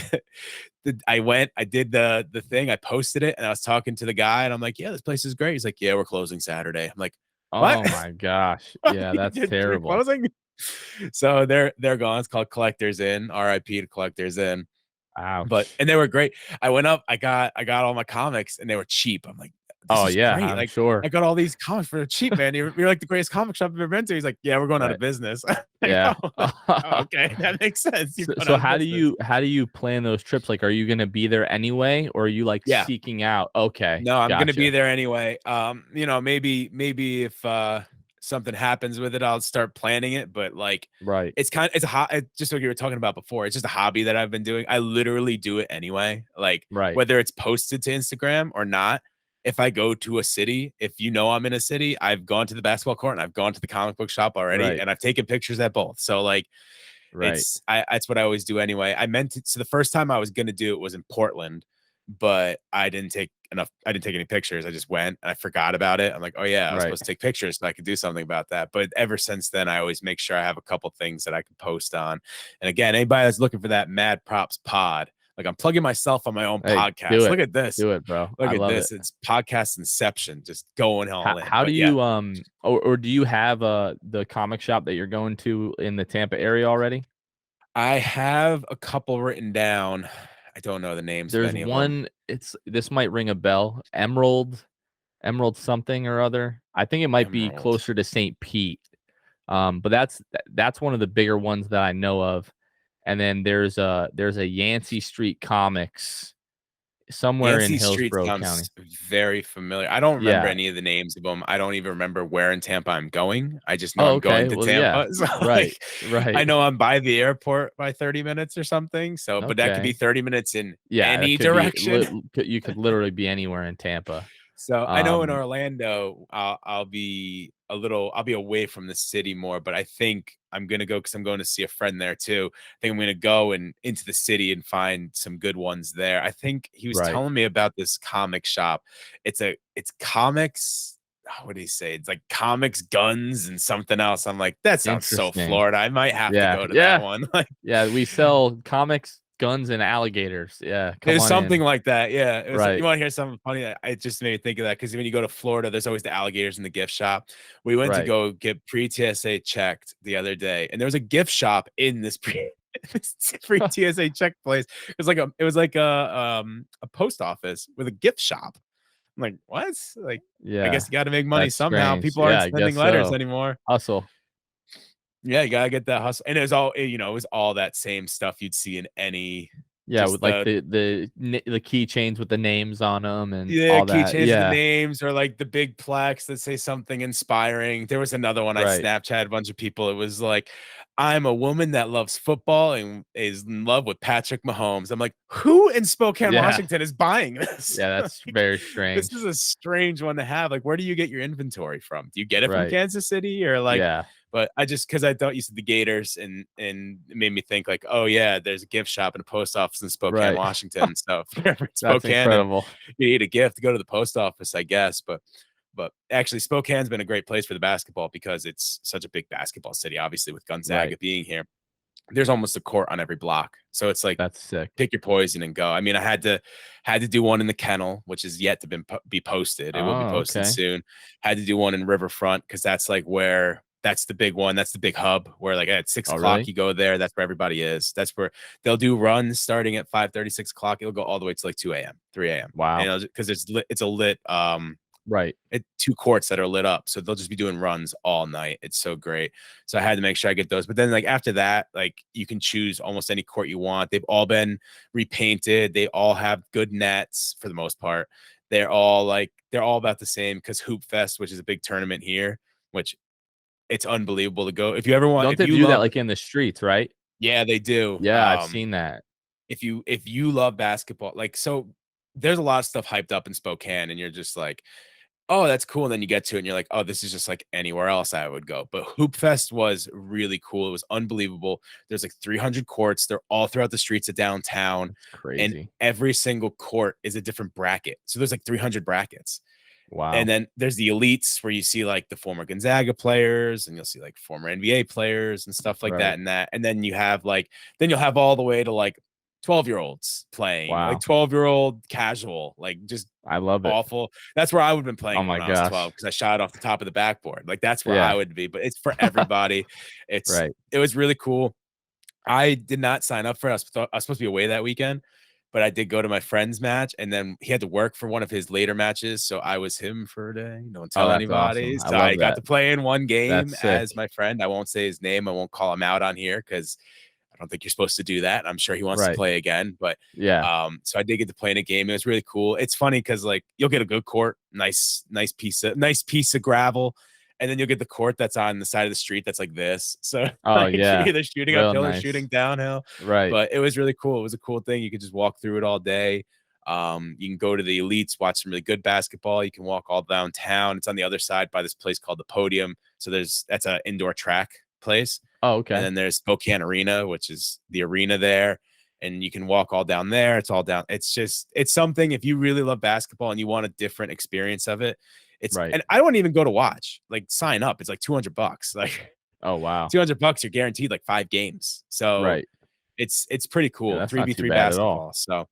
I did the thing, I posted it, and I was talking to the guy, and I'm like, "Yeah, this place is great." He's like, "Yeah, we're closing Saturday." I'm like, "What? Oh my gosh. Yeah, that's You're terrible. closing?" So they're gone. It's called Collectors Inn. R.I.P. to Collectors Inn. But Ouch. and they were great. I went up, I got all my comics, and they were cheap. I'm like, this Oh is yeah, great. I'm Like, sure. I got all these comics for cheap, man. You're like the greatest comic shop I've ever been to. He's like, yeah, we're going out of Right. business. Like, Yeah. oh, okay, that makes sense. You're going So out of how do business. you plan those trips? Like, are you gonna be there anyway, or are you like Yeah. seeking out? Okay, No, I'm gonna be gotcha. there anyway. Maybe if something happens with it, I'll start planning it. But like, Right, it's a just like you were talking about before. It's just a hobby that I've been doing. I literally do it anyway. Like, right, whether it's posted to Instagram or not. If I go to a city, if I'm in a city, I've gone to the basketball court and I've gone to the comic book shop already, right, and I've taken pictures at both. So like, right. that's what I always do anyway. I meant to, so the first time I was gonna do it was in Portland, but I didn't take enough. I didn't take any pictures. I just went and I forgot about it. I'm like, oh yeah, I was Right. supposed to take pictures so I could do something about that. But ever since then, I always make sure I have a couple things that I can post on. And again, anybody that's looking for that Mad Props pod, Like I'm plugging myself on my own Hey, do podcast. it. Look at this. Do it, bro. Look I at love it. this. It's podcast inception, just going all in. How do But yeah, you or do you have the comic shop that you're going to in the Tampa area already? I have a couple written down. I don't know the names of There's any of them. one, this might ring a bell. Emerald something or other. I think it might be Emerald. closer to St. Pete. But that's one of the bigger ones that I know of. And then there's a Yancey Street Comics somewhere in Yancey Street Hillsborough County. sounds very familiar. I don't remember Yeah. any of the names of them. I don't even remember where in Tampa I'm going. I just know Oh, I'm going okay. to Well, yeah. Tampa. So Right. like, I Right. know I'm by the airport by 30 minutes or something. So, but that could be Okay. 30 minutes in Yeah, that any could be direction. you could literally be anywhere in Tampa. So I know in Um, Orlando, I'll be I'll be away from the city more, but I think I'm gonna go because I'm going to see a friend there too. I think I'm gonna go and into the city and find some good ones there. I think he was right. telling me about this comic shop. It's comics. What did he say? It's like comics, guns, and something else. I'm like, that sounds so Interesting. Florida. I might have to Yeah. go to that Yeah. one. Like Yeah, we sell comics, guns, and alligators. Yeah, it come was on something in. like that. Yeah. It was you Right. want to hear something funny? It just made me think of that because when you go to Florida, there's always the alligators in the gift shop. We went to Right. go get pre-TSA checked the other day, and there was a gift shop in this this pre-TSA check place. It was like a post office with a gift shop. I'm like, what? Like, I Yeah. guess you got to make money That's somehow. strange. People Yeah, aren't I sending guess letters so. anymore. Hustle. Yeah, you gotta get that hustle. And it was all, you know, it was all that same stuff you'd see in any Yeah, just with like the keychains with the names on them and yeah, all that. keychains with the Yeah. names or like the big plaques that say something inspiring. There was another one I Right. Snapchat a bunch of people. It was like, I'm a woman that loves football and is in love with Patrick Mahomes. I'm like, who in Spokane, Yeah. Washington is buying this? Yeah, that's Like, very this is strange. a strange one to have. Like, where do you get your inventory from? Do you get it from Right. Kansas City or like, Yeah. but I just because I thought you said the Gators and it made me think like, oh yeah, there's a gift shop and a post office in Spokane, Right. Washington. So if you're ever in That's Spokane and incredible. you need a gift, go to the post office, I guess. But actually, Spokane's been a great place for the basketball because it's such a big basketball city. Obviously, with Gonzaga Right. being here, there's almost a court on every block. So it's like That's sick. pick your poison and go. I mean, I had to do one in the Kennel, which is yet to be posted. It will be Oh, posted okay. soon. Had to do one in Riverfront because that's like where that's the big one. That's the big hub where like at 6 Oh, o'clock really? you go there. That's where everybody is. That's where they'll do runs starting at 5:30, 6 o'clock. It'll go all the way to like 2 a.m., 3 a.m. Wow. And because it's a lit Right. two courts that are lit up. So they'll just be doing runs all night. It's so great. So I had to make sure I get those. But then like after that, like you can choose almost any court you want. They've all been repainted. They all have good nets for the most part. They're all about the same because Hoop Fest, which is a big tournament here, which it's unbelievable to go. If you ever want, Don't if they you do that love, like in the streets, right? yeah, they do. Yeah, I've seen that. If you love basketball, like so there's a lot of stuff hyped up in Spokane, and you're just like, oh, that's cool. And then you get to it and you're like, oh, this is just like anywhere else I would go. But Hoop Fest was really cool. It was unbelievable. There's like 300 courts. They're all throughout the streets of downtown. That's And crazy. every single court is a different bracket. So there's like 300 brackets. And Wow. then there's the elites where you see like the former Gonzaga players and you'll see like former NBA players and stuff like that Right. and that. And then you have then you'll have all the way to like 12-year-olds playing, like Wow. 12-year-old casual, like just I love it. awful. That's where I would have been Oh playing my when I was 12 gosh. because I shot it off the top of the backboard. Like that's where I Yeah. would be, but it's for everybody. Right. It was really cool. I did not sign up for it. I was supposed to be away that weekend, but I did go to my friend's match and then he had to work for one of his later matches. So I was him for a day. Don't Oh, tell that's awesome. anybody. I So love I got that. to play in one game That's sick. as my friend. I won't say his name. I won't call him out on here because I don't think you're supposed to do that. I'm sure he wants to Right. play again, but Yeah. so I did get to play in a game. It was really cool. It's funny because like you'll get a good court, nice piece of gravel, and then you'll get the court that's on the side of the street that's like this. So Oh, like you're yeah. either shooting Real uphill or nice. shooting downhill. Right. But it was really cool. It was a cool thing. You could just walk through it all day. You can go to the elites, watch some really good basketball. You can walk all downtown. It's on the other side by this place called the Podium. So that's an indoor track place. Oh, And okay. then there's Spokane Arena, which is the arena there. And you can walk all down there. It's all down. It's something if you really love basketball and you want a different experience of it. Right. And I don't even go to watch, like sign up. It's like $200. Like Oh, wow. $200, you're guaranteed like 5 games. So Right. It's pretty Yeah, cool. that's not too 3v3 bad at all. basketball. So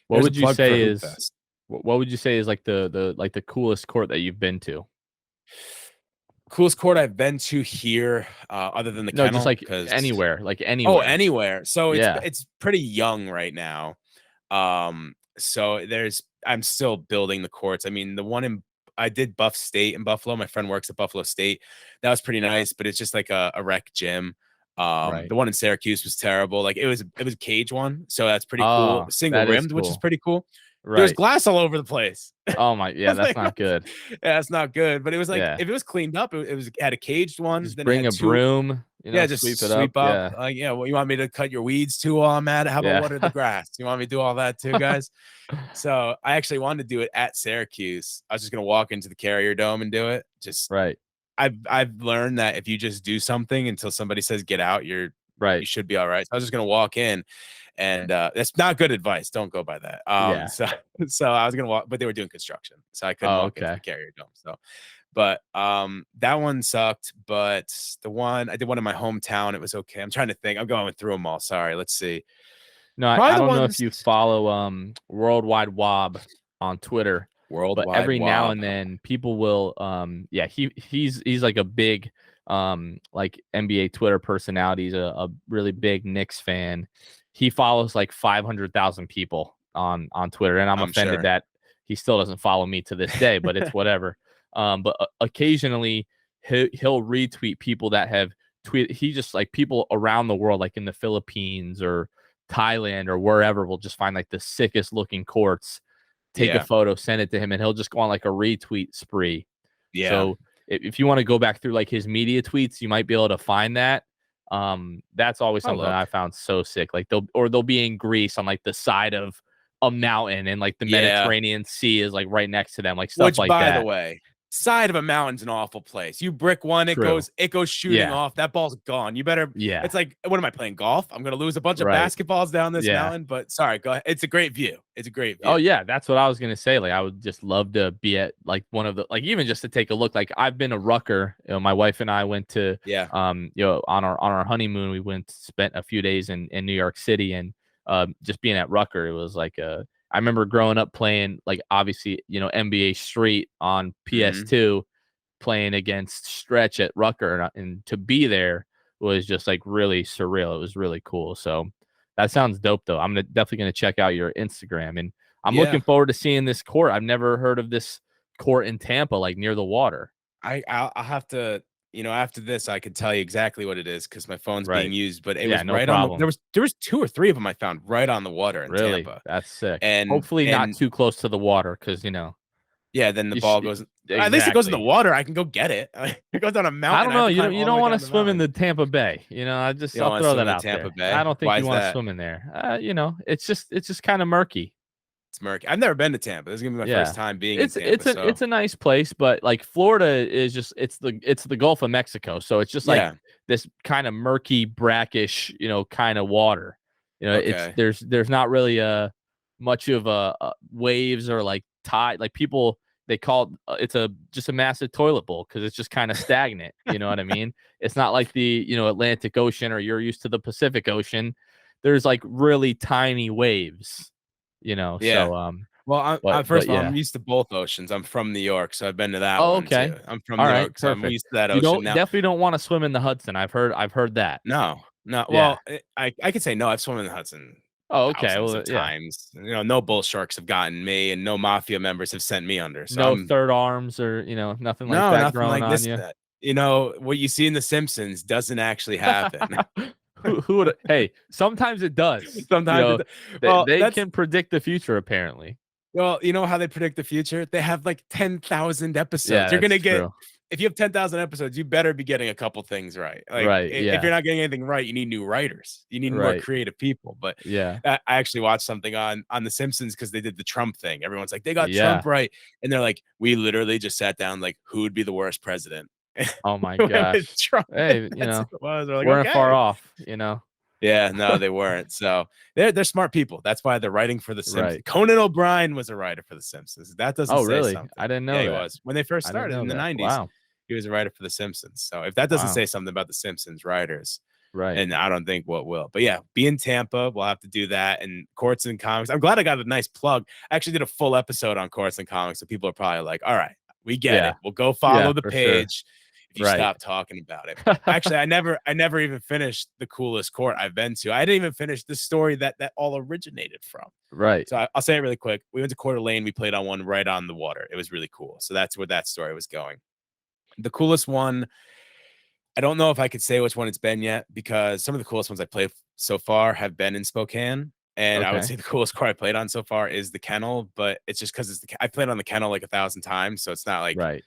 What there's a would you plug for say Hoop is Fest. what would you say is like the coolest court that you've been to? Coolest court I've been to here, other than the No, just kennel, like because anywhere, like oh, anywhere. anywhere. So Yeah, it's pretty young right now. So I'm still building the courts. I mean, I did Buff State in Buffalo. My friend works at Buffalo State. That was pretty nice, but it's just like a rec gym. right. The one in Syracuse was terrible. Like it was a cage one, so that's pretty cool. Oh, Single that is rimmed, which is cool. pretty cool. There was Right. glass all over the place. Oh my, I yeah, was that's like, not good. yeah, it's not good. But it was like Yeah. if it was cleaned up, it had a caged one. Just Then it bring had a two. broom, Yeah, sweep just it up. sweep up. Yeah. Like, yeah, well, you want me to cut your weeds too while I'm at it? How about Yeah. water the grass? You want me to do all that too, guys? So I actually wanted to do it at Syracuse. I was just gonna walk into the Carrier Dome and do it. Just Right. I've learned that if you just do something until somebody says get out, you Right. should be all right. So I was just gonna walk in, and that's not good advice. Don't go by that. Yeah. So I was gonna walk, but they were doing construction, so I couldn't Oh, walk into the okay. Carrier Dome. So, but that one sucked. But the one I did one in my hometown, it was okay. I'm trying to think. I'm going through them all. Sorry. Let's see. No, Probably I the don't know if ones you follow Worldwide Wob on Twitter, but worldwide every now and wob. then people will yeah, he's like a big like NBA Twitter personality. He's a really big Knicks fan. He follows like 500,000 people on Twitter, and I'm I'm offended sure. that he still doesn't follow me to this day, but it's whatever. But occasionally he'll retweet people that have tweeted. He just like people around the world, like in the Philippines or Thailand or wherever, will just find like the sickest looking courts, take a Yeah. photo, send it to him, and he'll just go on like a retweet spree. Yeah. So if you want to go back through like his media tweets, you might be able to find that. That's always I'll something that I look. found so sick. Like they'll be in Greece on like the side of a mountain, and like the Yeah. Mediterranean Sea is like right next to them, like stuff Which, like by the that. way, side of a mountain's an awful place. You brick one, True. it goes shooting Yeah. off. That ball's gone. You better. Yeah. It's like, what am I playing golf? I'm gonna lose a bunch of Right. basketballs down this Yeah. mountain. But sorry, go ahead. It's a great view. It's a great Oh view. yeah, that's what I was gonna say. Like I would just love to be at like one of the like even just to take a look. Like I've been to Rucker. My wife and I went to Yeah. on our honeymoon. We spent a few days in New York City, and just being at Rucker, it was like I remember growing up playing like obviously NBA Street on Hmm. PS2, playing against Stretch at Rucker, and to be there was just like really surreal. It was really cool. So that sounds dope, though. I'm definitely gonna check out your Instagram, and I'm Yeah. looking forward to seeing this court. I've never heard of this court in Tampa, like near the water. I'll have to. After this, I could tell you exactly what it is because my phone's being Right. used. But it Yeah, was no right on the. problem. There was two or three of them I found right on the water in Really, Tampa, that's sick. and Hopefully, not and too close to the water, because yeah, then the you ball sh- goes. At least it goes in the exactly. water. I can go get it. It goes down a I mountain. don't I have know. to You climb don't you all the don't way want to down the swim in mountain. the Tampa Bay. You don't I'll want to throw swim that in the out Tampa there. I Bay. don't think Why you is want to that? swim in there. It's just kind of murky. It's murky. I've never been to Tampa. This is gonna be my first Yeah. time being in It's Tampa. it's a So it's a nice place, but like Florida is just it's the Gulf of Mexico. So it's just like yeah. this kind of murky, brackish, kind of water. It's Okay. there's not really much of a waves or like tide. Like people they call it's a just a massive toilet bowl because it's just kind of stagnant. You know what I mean? It's not like the Atlantic Ocean, or you're used to the Pacific Ocean. There's like really tiny waves. Yeah. So Well, but first of all, I'm yeah. used to both oceans. I'm from New York, so I've been to that Oh, one too. okay. I'm from All New right, York, so I'm perfect. used to that You ocean. don't Now, definitely don't wanna swim in the Hudson. I've heard that. no, no. Yeah. Well, I could say no. I've swum in the Hudson Oh, okay. thousands Well, of yeah. times. No bull sharks have gotten me, and no mafia members have sent me under. So No I'm third arms or, nothing like no, that nothing growing like on this. you. That what you see in The Simpsons doesn't actually happen. Who would hey, sometimes it does. Sometimes it. They Well, they that's can predict the future apparently. well, you know how they predict the future? They have like 10,000 Yeah, episodes. You're that's gonna get true. if you have 10,000 episodes, you better be getting a couple things right. Like Right, if you're yeah. not getting anything right, you need new writers. You need more Right. creative people. But Yeah. I actually watched something on The Simpsons because they did the Trump thing. Everyone's like, they got Yeah. Trump right, and they're like, we literally just sat down like, who would be the worst president? Oh my It went with gosh. Trump. Hey, That's what it was. We're like, weren't far okay. off. Yeah, no, they weren't. So they're smart people. That's why they're writing for The Simpsons. Right. Conan O'Brien was a writer for The Simpsons. That doesn't Oh, say really? something. I didn't Yeah, know he that. was when they first I didn't started know in the that. '90s. Wow. He was a writer for The Simpsons. So if that doesn't Wow. say something about The Simpsons writers, Right. And I don't think what will. But yeah, be in Tampa. We'll have to do that. And Courts and Comics. I'm glad I got a nice plug. I actually did a full episode on Courts and Comics. So people are probably like, all right, we get Yeah. it. We'll go Yeah, follow the for sure. page if you Right. stop talking about it. But actually, I never even finished the coolest court I've been to. I didn't even finish the story that all originated from. Right. So I'll say it really quick. We went to Coeur d'Alene. We played on one right on the water. It was really cool. So that's where that story was going. The coolest one, I don't know if I could say which one it's been yet, because some of the coolest ones I played so far have been in Spokane. And I would Okay. say the coolest court I played on so far is the Kennel, but it's just because I played on the Kennel like 1,000 times. So it's not like Right.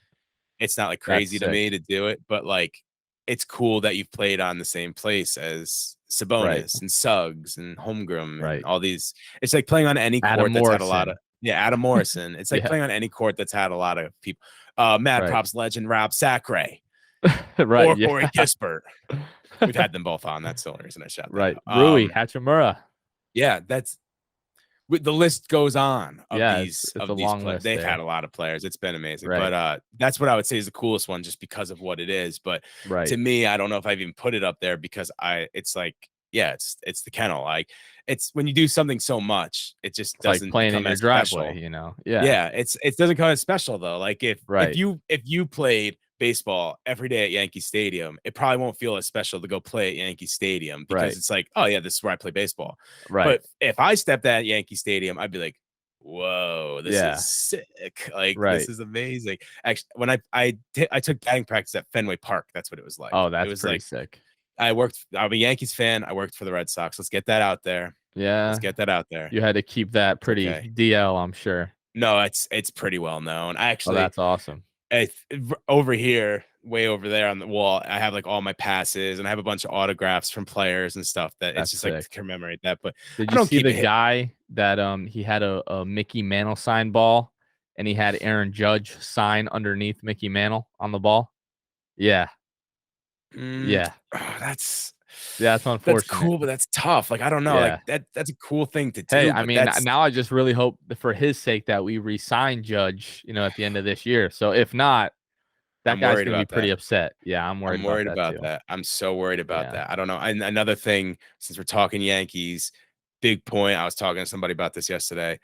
That's crazy to sick. me to do it, but like it's cool that you've played on the same place as Right. Sabonis and Suggs and Holmgren and Right. all these. It's like playing on any Adam court that's had a lot of Morrison. Adam Morrison. It's like Yeah. playing on any court that's had a lot of people. Mad Right. Props legend Rob Sacre Right. or Yeah. Corey Kispert. We've had them both on. That's the only reason I shout that Right. out. Rui Hachimura. Yeah, that's the list goes on of Yeah, these it's a long players. list They've had there. a lot of players. It's been amazing. Right. But that's what I would say is the coolest one just because of what it is. But to Right. me, I don't know if I've even put it up there because it's like, yeah, it's the Kennel. Like it's when you do something so much, it just It's like doesn't playing in become your as special. driveway, you know? Yeah. Yeah, it doesn't come as special though. Like if Right. you played baseball every day at Yankee Stadium, it probably won't feel as special to go play at Yankee Stadium because Right. it's like, oh yeah, this is where I play baseball. Right. But if I stepped at Yankee Stadium, I'd be like, whoa, this Yeah. is sick. Like this Right. is amazing. Actually, when I took batting practice at Fenway Park, that's what it was like. Oh, It that's was pretty like sick. I'm a Yankees fan. I worked for the Red Sox. Let's get that out there. Let's Yeah. get that out there. You had to keep that It's pretty okay. DL, I'm sure. No, it's pretty well known. I Oh, actually that's awesome. over here, way over there on the wall, I have like all my passes and I have a bunch of autographs from players and stuff that it's That's just like to sick. commemorate that. But Did I you don't see keep the it hit. guy that he had a Mickey Mantle sign ball and he had Aaron Judge sign underneath Mickey Mantle on the ball? Yeah. Yeah. That's That's that's unfortunate. cool, but that's tough. Like I don't know, like Yeah. that's a cool thing to Hey, do, I but mean, that's now I just really hope that for his sake that we re-sign Judge, at the end of this year. So if not, that I'm guy's worried gonna be about pretty that. upset. Yeah, I'm worried I'm about worried that about too. that. I'm so worried about Yeah. that. I don't know. And another thing, since we're talking Yankees, big point. I was talking to somebody about this yesterday.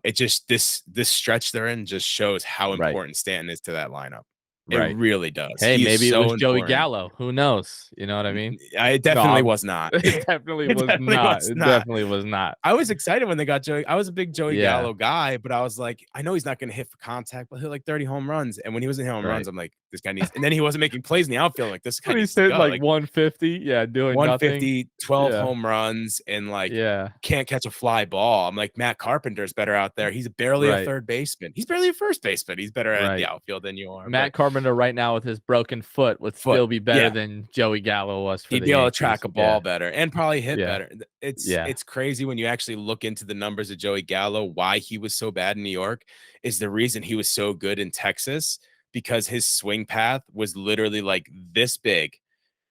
It just this stretch they're in just shows how Right. important Stanton is to that lineup. It Right. really does. Hey, He is maybe it was so Joey important. Gallo. Who knows? You know what I mean? It No, definitely was not. it definitely It was definitely not. was It not. definitely was not. I was excited when they got Joey. I was a big Joey Yeah. Gallo guy, but I was like, I know he's not going to hit for contact, but he'll hit like 30 home runs. And when he was in home runs, Right. I'm like, this guy needs. And then he wasn't making plays in the outfield. Like this guy When he's needs to hitting go. like Like 150, yeah, doing nothing. 150, 12 Yeah. home runs, and like Yeah. can't catch a fly ball. I'm like, Matt Carpenter's better out there. He's barely a Right. third baseman. He's barely a first baseman. He's better at the Right. outfield than you are. Matt But Carpenter right now with his broken foot would foot, still be better yeah, than Joey Gallo was for he'd the be able to Yankees. track a Yeah. ball better and probably hit Yeah. better. It's Yeah. it's crazy when you actually look into the numbers of Joey Gallo. Why he was so bad in New York is the reason he was so good in Texas, because his swing path was literally like this big,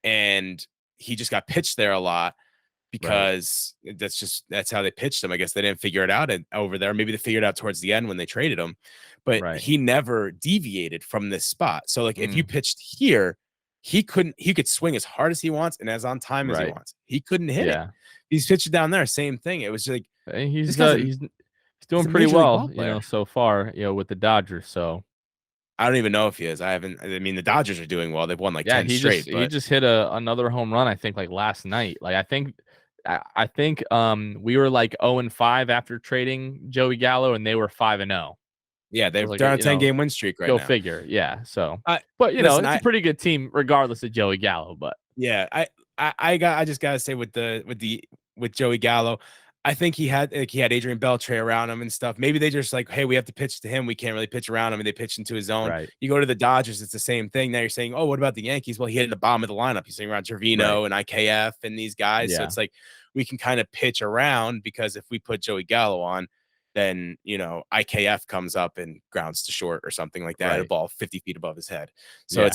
and he just got pitched there a lot Right. because that's how they pitched him. I guess they didn't figure it out over there. Maybe they figured it out towards the end when they traded him, but Right. he never deviated from this spot. So like if you Mm. pitched here, he could swing as hard as he wants and as on time as he Right. wants. He couldn't hit it. Yeah. He's pitching down there, same thing. It was like And this guy's he's he's doing a pretty major league ball well, player. so far, with the Dodgers. So I don't even know if he is. I mean, the Dodgers are doing well. They've won like yeah, 10 straight, he but just hit another home run, I think, like last night. Like I think we were like 0-5 after trading Joey Gallo, and they were 5-0. yeah, It was like they're on a 10-game win streak right go now. figure. Yeah. So, I but listen, it's a pretty good team regardless of Joey Gallo. But yeah, I just gotta say with Joey Gallo, I think he had Adrian Beltre around him and stuff. Maybe they just like, hey, we have to pitch to him. We can't really pitch around him, and they pitch into his zone. right, You go to the Dodgers, it's the same thing. Now you're saying, oh, what about the Yankees? Well, he hit in the bottom of the lineup. He's sitting around Trevino right, and IKF and these guys. So yeah, it's like we can kind of pitch around, because if we put Joey Gallo on, then IKF comes up and grounds to short or something like that, a right, ball 50 feet above his head. So yeah,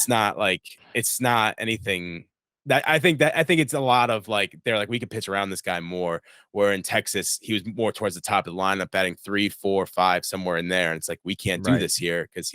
it's not anything that I think it's a lot of like, they're like, we could pitch around this guy more, where in Texas he was more towards the top of the lineup, batting 3, 4, 5, somewhere in there, and it's like we can't do right. this here because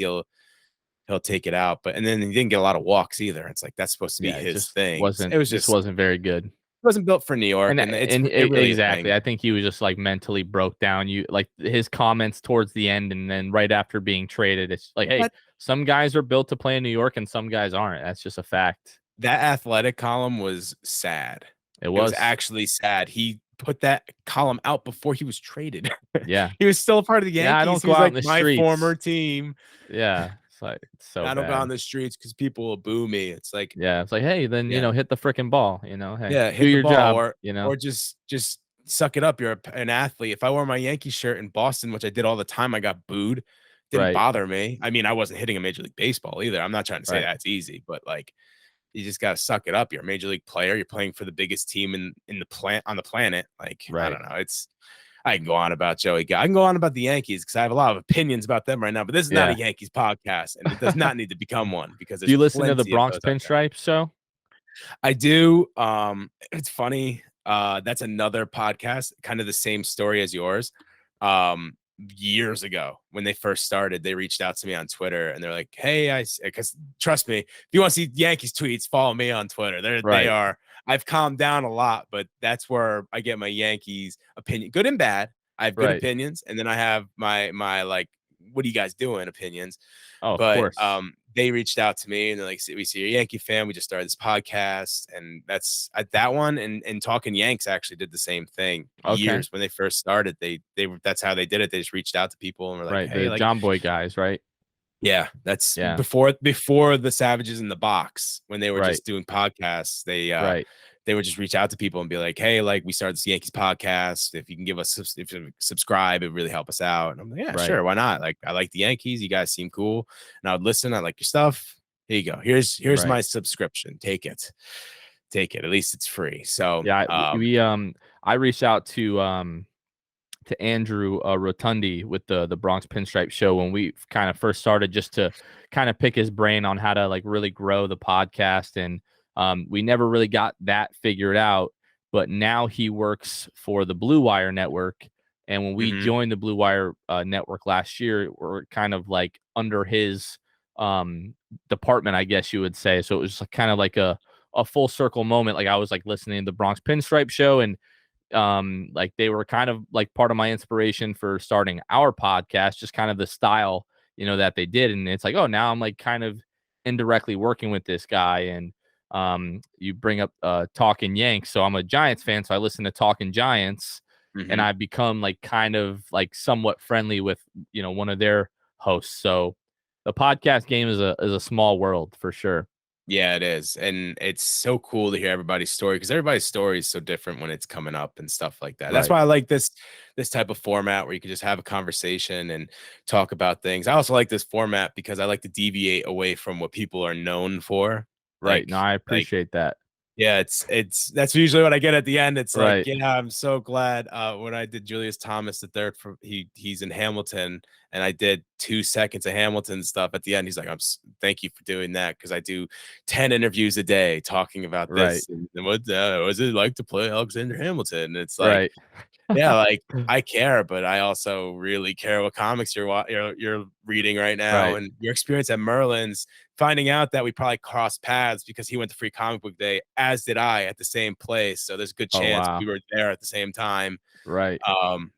he'll take it out. But and then he didn't get a lot of walks either. It's like that's supposed to be Yeah, it his just thing. It wasn't was just just wasn't very good. wasn't built for New York, and it really is Exactly. banging. I think he was just like mentally broke down. You like his comments towards the end, and then right after being traded, it's like, hey, But some guys are built to play in New York, and some guys aren't. That's just a fact. that athletic column was sad. It It was was. actually sad. He put that column out before he was traded. Yeah. He was still a part of the Yeah, I Yankees. don't He go was out in like the my former streets. team. Yeah. It's like it's so I don't go out bad. on the streets because people will boo me. It's like, Yeah. It's like, hey, then yeah, hit the freaking ball. Hey, yeah, do hit the your ball job, or just suck it up. You're an athlete. If I wore my Yankee shirt in Boston, which I did all the time, I got booed. Didn't Right. bother me. I mean, I wasn't hitting a Major League Baseball either. I'm not trying to say Right. that's easy, but like you just gotta suck it up. You're a major league player. You're playing for the biggest team in the plant on the planet. Like I Right. don't know. I can go on about Joey. I can go on about the Yankees because I have a lot of opinions about them right now. But this is not a Yeah. Yankees podcast, and it does not need to become one because Do there's you listen to the plenty of Bronx those out there. Pinstripes show? I do. It's funny. That's another podcast, kind of the same story as yours. Years ago when they first started, they reached out to me on Twitter and they're like, "Hey, because trust me, if you want to see Yankees tweets, follow me on Twitter. They Right. are. I've calmed down a lot, but that's where I get my Yankees opinion, good and bad. I have good Right. opinions, and then I have my like, what are you guys doing opinions. Oh, of But course. they reached out to me and they're like, we see you're a Yankee fan. We just started this podcast. And that's that one. And Talking Yanks actually did the same thing Okay. years when they first started. They were, that's how they did it. They just reached out to people and were like, Right. hey, The like, John Boy guys, right? yeah, that's Yeah. before the Savages in the Box, when they were Right. just doing podcasts, Right. they would just reach out to people and be like, hey, like we started this Yankees podcast. If you can give us if you subscribe, it really help us out. And I'm like, yeah, Right. sure, why not? Like I like the Yankees. You guys seem cool. And I would listen. I like your stuff. Here you go. Here's Right. my subscription. Take it. Take it. At least it's free. So Yeah, I reached out to Andrew Rotundi with the Bronx Pinstripe show when we kind of first started, just to kind of pick his brain on how to like really grow the podcast. And we never really got that figured out. But now he works for the Blue Wire Network. And when we joined the Blue Wire network last year, we're kind of like under his department, I guess you would say. So it was kind of like a full circle moment. Like I was like listening to the Bronx Pinstripe show, and like they were kind of like part of my inspiration for starting our podcast, just kind of the style that they did. And it's like, oh, now I'm like kind of indirectly working with this guy. And you bring up Talking Yanks, so I'm a Giants fan, so I listen to Talking Giants, and I've become like kind of like somewhat friendly with one of their hosts. So the podcast game is a small world for sure. Yeah, it is. And it's so cool to hear everybody's story because everybody's story is so different when it's coming up and stuff like that. That's Right. why I like this type of format where you can just have a conversation and talk about things. I also like this format because I like to deviate away from what people are known for. Right. No, I Like appreciate that. yeah, it's that's usually what I get at the end. It's like, Right. yeah, I'm so glad. When I did Julius Thomas the third, for he's in Hamilton, and I did 2 seconds of Hamilton stuff at the end. He's like, thank you for doing that because I do 10 interviews a day talking about Right. this and what was it like to play Alexander Hamilton. And it's like, Right. yeah, like I care, but I also really care what comics you're reading right now, Right. and your experience at Merlin's. Finding out that we probably crossed paths because he went to Free Comic Book Day, as did I, at the same place. So there's a good Oh, chance wow. we were there at the same time. Right.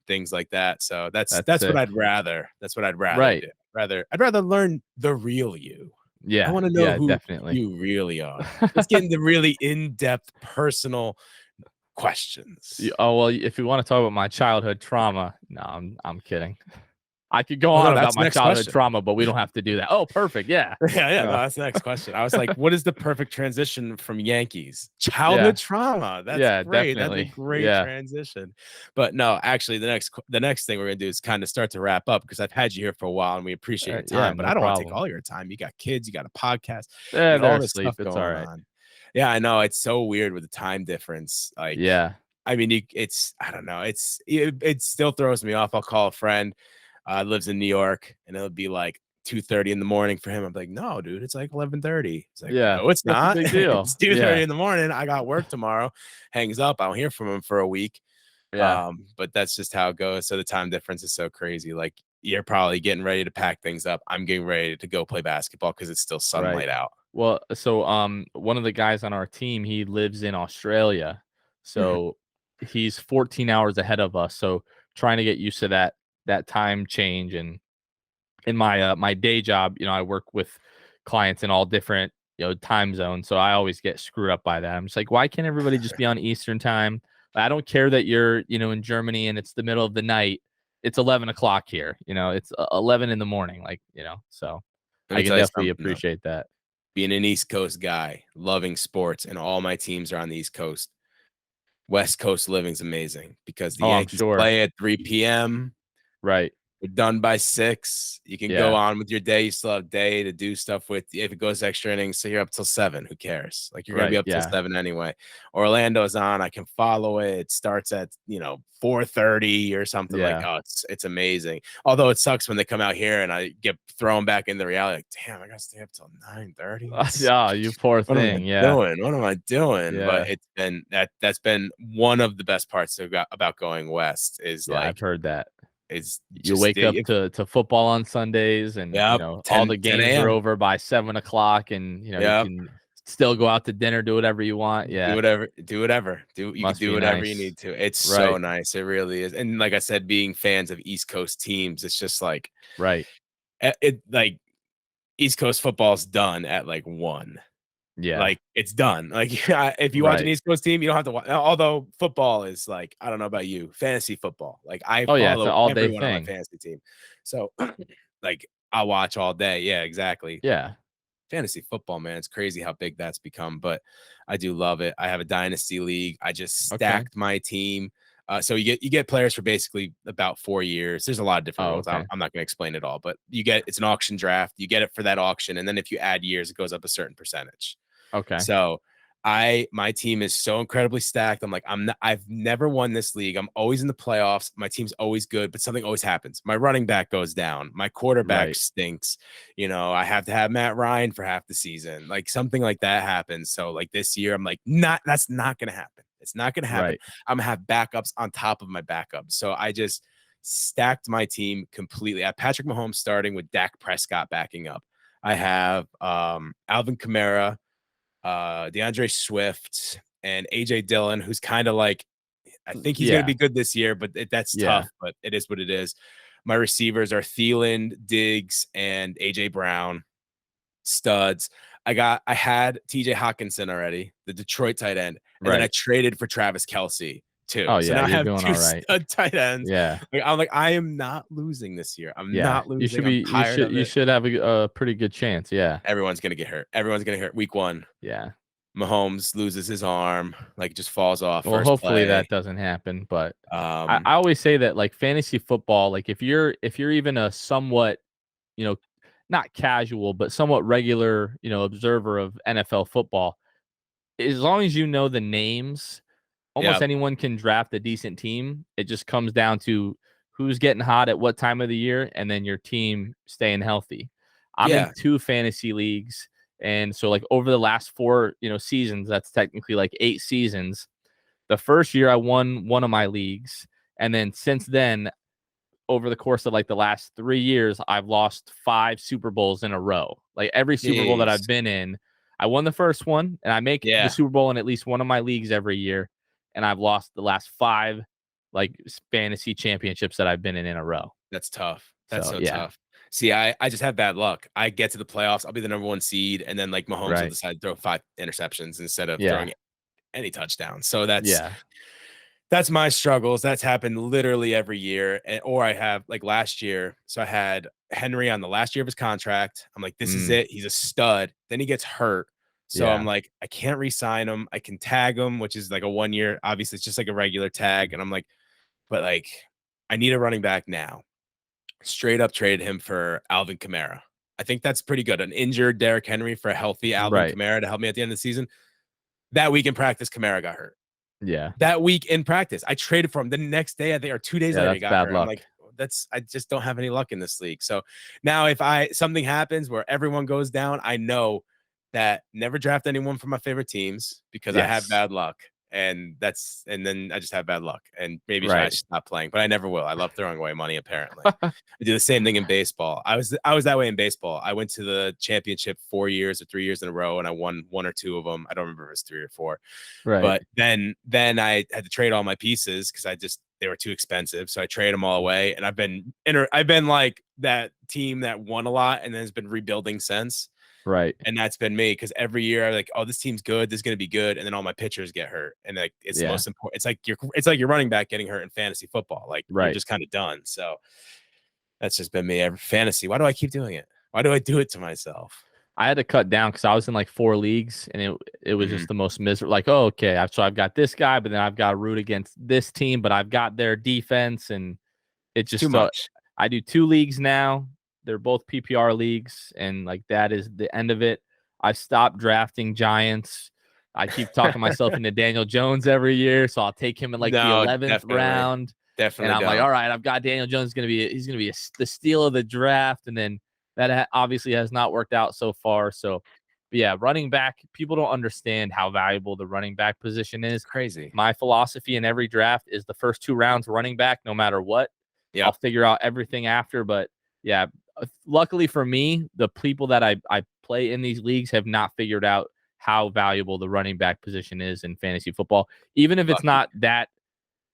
Things like that. So that's That's what sick. I'd rather. That's what I'd rather Right. do. I'd rather learn the real you. I Yeah. want to know Yeah, who definitely. you really are. Let's get into really in-depth personal questions. Oh, well, if you want to talk about my childhood trauma, no, I'm kidding. I could go Well, no, on about that's the my next childhood question. trauma, but we don't have to do that. Oh, perfect. Yeah. Yeah, no, No. that's the next question. I was like, what is the perfect transition from Yankees? Childhood trauma. That's Yeah, great. That's a definitely. great Yeah. transition. But no, actually, the next thing we're gonna do is kind of start to wrap up because I've had you here for a while and we appreciate your Yeah, time. But no I don't want to take problem. all your time. You got kids, you got a podcast, Yeah, you got they're all this asleep. stuff It's all going right. on. Yeah, I know. It's so weird with the time difference. Like, Yeah. I mean, it's I don't know. It still throws me off. I'll call a friend, lives in New York, and it'll be like 2:30 in the morning for him. I'm like, no, dude, it's like 11:30. It's like, Yeah. no, it's That's a not. big It's deal. 2:30 Yeah. in the morning. I got work tomorrow. Hangs up. I don't hear from him for a week. Yeah. But that's just how it goes. So the time difference is so crazy. Like you're probably getting ready to pack things up. I'm getting ready to go play basketball because it's still Right. sunlight out. Well, so one of the guys on our team, he lives in Australia. Mhm. So he's 14 hours ahead of us. So trying to get used to that time change. And in my my day job, I work with clients in all different, time zones. So I always get screwed up by that. I'm just like, why can't everybody just be on Eastern time? I don't care that you're, in Germany and it's the middle of the night. It's 11 o'clock here. It's 11 in the morning. Like, so Let I me can tell you definitely something though. appreciate that. Being an East Coast guy, loving sports, and all my teams are on the East Coast. West Coast living's amazing because the Oh, I'm Yankees sure. play at 3 p.m. Right. We're done by 6. You can go Yeah. on with your day. You still have day to do stuff with. If it goes extra innings, so you're up till 7. Who cares? Like you're gonna be Right. up till Yeah. 7 anyway. Orlando's on. I can follow it. It starts at 4:30 or something like. Yeah. Oh, it's amazing. Although it sucks when they come out here and I get thrown back into reality. Like, damn, I gotta stay up till 9:30. Yeah, you poor What am I thing. Yeah. doing? What am I doing? But Yeah. it's been that's been one of the best parts about going west is Yeah, I've like heard that. is You just wake up if to football on Sundays and, yep all 10 the 10 games are a.m. over by 7 o'clock and, you Yep. can still go out to dinner, do whatever you want. Do Yeah. whatever. Do whatever. You can Must do be whatever you nice. need to. It's so Right. nice. It really is. And like I said, being fans of East Coast teams, it's just like Right. it like East Coast football's done at like 1. Yeah. Like it's done. Like if you watch an Right. East Coast team, you don't have to watch. Although football is like I don't know about you, fantasy football. Like I Oh, yeah, it's an follow all-day everyone on my thing. fantasy team, so like I watch all day. Yeah, exactly. Yeah. Fantasy football, man, it's crazy how big that's become. But I do love it. I have a dynasty league. I just Okay. stacked my team. So you get players for basically about 4 years. There's a lot of different Oh, rules. I'm okay. not going to explain it all, but it's an auction draft. You get it for that auction, and then if you add years, it goes up a certain percentage. Okay. So my team is so incredibly stacked. I'm like, I've never won this league. I'm always in the playoffs. My team's always good, but something always happens. My running back goes down. My quarterback Right. stinks. I have to have Matt Ryan for half the season. Like something like that happens. So like this year, I'm like, that's not gonna happen. It's not gonna happen. Right. I'm gonna have backups on top of my backups. So I just stacked my team completely. I have Patrick Mahomes starting with Dak Prescott backing up. I have Alvin Kamara, DeAndre Swift, and AJ Dillon, who's kind of like, I think he's going to Yeah. be good this year, but that's Yeah. tough. But it is what it is. My receivers are Thielen, Diggs, and AJ Brown, studs. I had TJ Hawkinson already, the Detroit tight end, and then I Right. traded for Travis Kelce too. Oh, So yeah, now I you're have doing two alright. stud tight ends. Yeah. Like I am not losing this year. I'm Yeah. not You should losing. I'm be tired of you it. should have a pretty good chance. Yeah. Everyone's gonna get hurt. Everyone's gonna get hurt. Week 1. Yeah. Mahomes loses his arm, like just falls off Well, first hopefully play. that doesn't happen, but I Um, always say that like fantasy football, like if you're even a somewhat, you know, not casual, but somewhat regular, observer of NFL football, as long as you know the names, almost yeah, anyone can draft a decent team. It just comes down to who's getting hot at what time of the year and then your team staying healthy. I'm in yeah, 2 fantasy leagues, and so like over the last 4, seasons, that's technically like 8 seasons. The first year I won one of my leagues, and then since then, over the course of like the last 3 years, I've lost 5 Super Bowls in a row. Like every Super Bowl that I've jeez, been in, I won the first one, and I make the yeah, Super Bowl in at least one of my leagues every year, and I've lost the last 5 like fantasy championships that I've been in a row. that's tough. That's So, so yeah. tough. See, I just have bad luck. I get to the playoffs, I'll be the number 1 seed, and then like Mahomes will Right. decide to throw 5 interceptions instead of Yeah. throwing any touchdowns. So that's Yeah. that's my struggles. That's happened literally every year. Or I have like last year. So I had Henry on the last year of his contract. I'm like, this is Mm. it. He's a stud. Then he gets hurt. So I'm Yeah. like, I can't re-sign him. I can tag him, which is like a 1 year. Obviously, it's just like a regular tag. And I'm like, but like, I need a running back now. Straight up traded him for Alvin Kamara. I think that's pretty good. An injured Derrick Henry for a healthy Alvin Right. Kamara to help me at the end of the season. That week in practice, Kamara got hurt. Yeah. That week in practice, I traded for him. The next day, I think, or 2 days Yeah, later, he that's got bad hurt. I'm luck. like, I just don't have any luck in this league. So now if something happens where everyone goes down, I know that never draft anyone from my favorite teams because I have Yes. bad luck. and then I just have bad luck, and maybe I Right. should stop playing, but I never will. I love throwing away money. Apparently, I do the same thing in baseball. I was that way in baseball. I went to the championship 4 years or 3 years in a row, and I won 1 or 2 of them. I don't remember if it was 3 or 4. Right. But then I had to trade all my pieces because they were too expensive. So I traded them all away, and I've been like that team that won a lot and then has been rebuilding since. Right. And that's been me, because every year I'm like, oh, this team's good, this is gonna be good, and then all my pitchers get hurt, and like it's the most important. It's like your running back getting hurt in fantasy football. Like you're just kind of done. So that's just been me every fantasy. Why do I keep doing it? Why do I do it to myself? I had to cut down because I was in like 4 leagues, and it was just the most miserable. Like, oh, okay, so I've got this guy, but then I've got to root against this team, but I've got their defense, and it just Too much. I do 2 leagues now. They're both PPR leagues, and like that is the end of it. I've stopped drafting Giants. I keep talking myself into Daniel Jones every year, so I'll take him in like the 11th round. Definitely, and I'm like, all right, I've got Daniel Jones. He's gonna be the steal of the draft, and then that obviously has not worked out so far. So, but yeah, running back, people don't understand how valuable the running back position is. It's crazy. My philosophy in every draft is the first 2 rounds running back, no matter what. Yeah, I'll figure out everything after, but yeah. Luckily for me, the people that I play in these leagues have not figured out how valuable the running back position is in fantasy football. Even if it's not that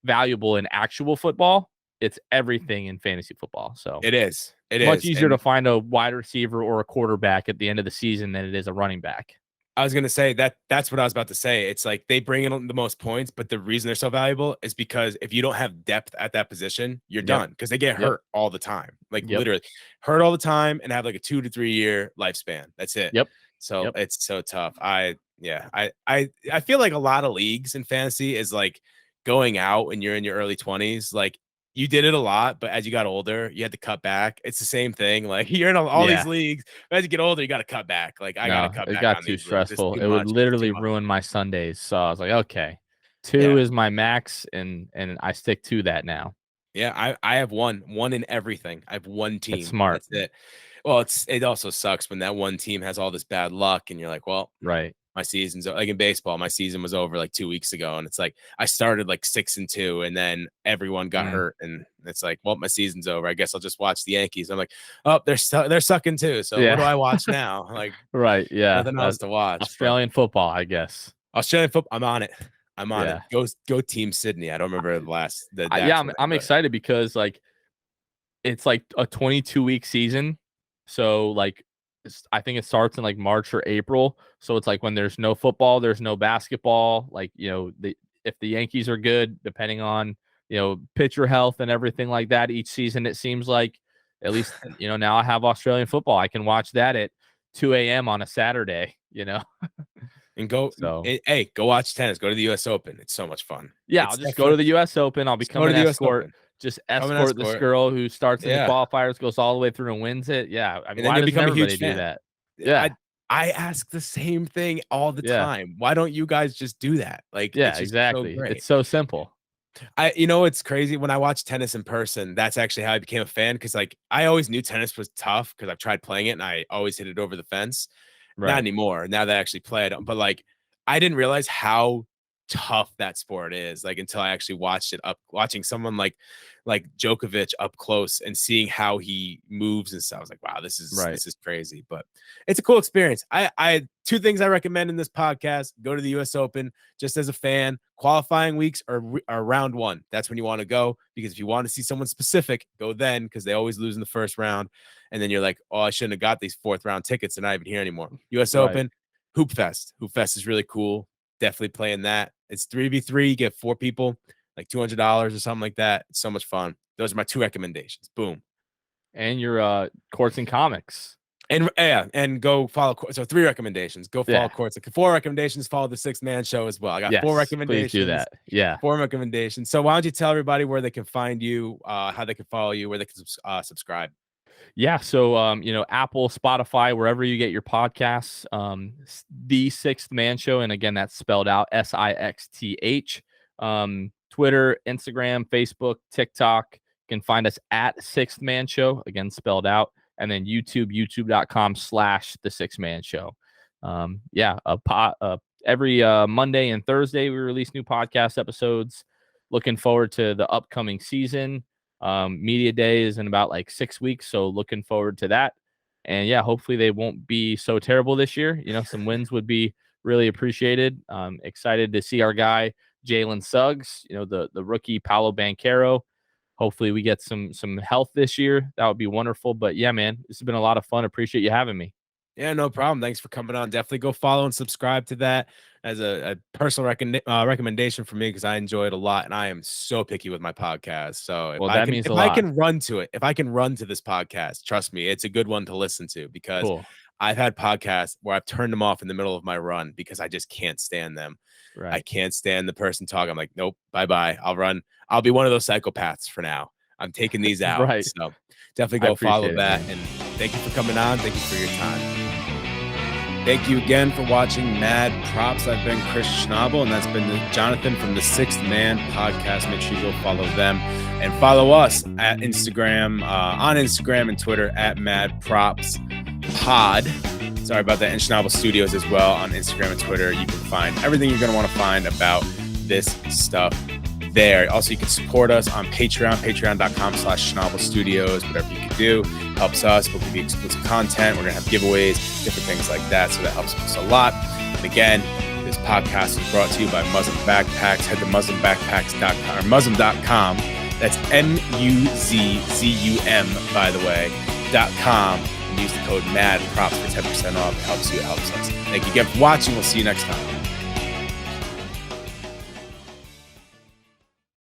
valuable in actual football, it's everything in fantasy football. So it is. Much easier to find a wide receiver or a quarterback at the end of the season than it is a running back. I was going to say that's what I was about to say. It's like they bring in the most points, but the reason they're so valuable is because if you don't have depth at that position, you're done, because they get hurt all the time. Like literally hurt all the time, and have like a 2 to 3 year lifespan. That's it. So it's so tough. I feel like a lot of leagues in fantasy is like going out when you're in your early 20s. Like you did it a lot, but as you got older, you had to cut back. It's the same thing. Like you're in all these leagues. As you get older, you got to cut back. Like I got to cut back. It got too stressful. It would literally ruin my Sundays. So I was like, okay, 2 is my max, and I stick to that now. Yeah, I have one in everything. I have one team. That's smart. That's it. Well, it also sucks when that one team has all this bad luck, and you're like, well, my season's like in baseball. My season was over like 2 weeks ago, and it's like I started like 6-2, and then everyone got hurt, and it's like, well, my season's over. I guess I'll just watch the Yankees. I'm like, oh, they're sucking too. So what do I watch now? Like, nothing else to watch. Australian football, I guess. Australian football. I'm on it. I'm on it. Go Team Sydney. I don't remember I'm excited because like it's like a 22-week season, so like I think it starts in like March or April. So it's like when there's no football, there's no basketball. Like, if the Yankees are good, depending on, pitcher health and everything like that, each season, it seems like at least, now I have Australian football. I can watch that at 2 a.m. on a Saturday, And go watch tennis. Go to the U.S. Open. It's so much fun. Yeah, I'll just go to the U.S. Open. I'll become an escort. Just escort this girl who starts in the qualifiers, goes all the way through and wins it. Yeah, I mean, why doesn't everybody do that? Yeah, I ask the same thing all the time. Why don't you guys just do that? Like, yeah, exactly. It's so simple. It's crazy when I watch tennis in person. That's actually how I became a fan, because like I always knew tennis was tough because I've tried playing it and I always hit it over the fence. Not anymore. Now that I actually play it, but like I didn't realize how tough that sport is, like, until I actually watching someone like Djokovic up close and seeing how he moves and stuff. I was like, wow, this is crazy, but it's a cool experience. I 2 things I recommend in this podcast: go to the US Open just as a fan. Qualifying weeks are round 1. That's when you want to go, because if you want to see someone specific, go then, because they always lose in the first round. And then you're like, oh, I shouldn't have got these 4th round tickets. They're not even here anymore. US Open, Hoop Fest. Hoop Fest is really cool. Definitely playing that. It's 3v3. You get 4 people, like $200 or something like that. It's so much fun. Those are my 2 recommendations. Boom. And your Courts and Comics. And go follow. So 3 recommendations. Go follow Courts. 4 recommendations. Follow the 6th Man Show as well. I got 4 recommendations. Please do that. Yeah. 4 recommendations. So why don't you tell everybody where they can find you, how they can follow you, where they can subscribe. Yeah. So, Apple, Spotify, wherever you get your podcasts, the 6th Man Show. And again, that's spelled out SIXTH. Twitter, Instagram, Facebook, TikTok. You can find us at 6th Man Show, again, spelled out. And then YouTube, youtube.com/the 6th Man Show. every Monday and Thursday we release new podcast episodes. Looking forward to the upcoming season. Media day is in about like 6 weeks, so looking forward to that. And yeah, hopefully they won't be so terrible this year. Some wins would be really appreciated. Excited to see our guy Jalen Suggs, the rookie Paolo Banchero. Hopefully we get some health this year. That would be wonderful. But yeah, man, this has been a lot of fun. Appreciate you having me. Yeah, no problem. Thanks for coming on. Definitely go follow and subscribe to that as a personal recommendation for me, because I enjoy it a lot, and I am so picky with my podcast. So Well, that means a if lot. I can run to it, if I can run to this podcast, trust me, it's a good one to listen to, because Cool. I've had podcasts where I've turned them off in the middle of my run because I just can't stand them. Right. I can't stand the person talking. I'm like, nope, bye-bye. I'll run. I'll be one of those psychopaths for now. I'm taking these out. Right. So definitely go follow appreciate it, that. man. And thank you for coming on. Thank you for your time. Thank you again for watching Mad Props. I've been Chris Schnabel, and that's been Jonathan from the Sixth Man podcast. Make sure you go follow them and follow us at Instagram, on Instagram and Twitter at Mad Props Pod. Sorry about that. And Schnabel Studios as well on Instagram and Twitter. You can find everything you're going to want to find about this stuff there. Also, you can support us on Patreon, patreon.com/Schnabel Studios. Whatever you can do helps us. We'll give you exclusive content. We're going to have giveaways, different things like that. So that helps us a lot. And again, this podcast is brought to you by Muslim Backpacks. Head to MuslimBackpacks.com or Muslim.com. That's MUZZUM, by the way, .com. And use the code MADPROPS for 10% off. It helps you. It helps us. Thank you again for watching. We'll see you next time.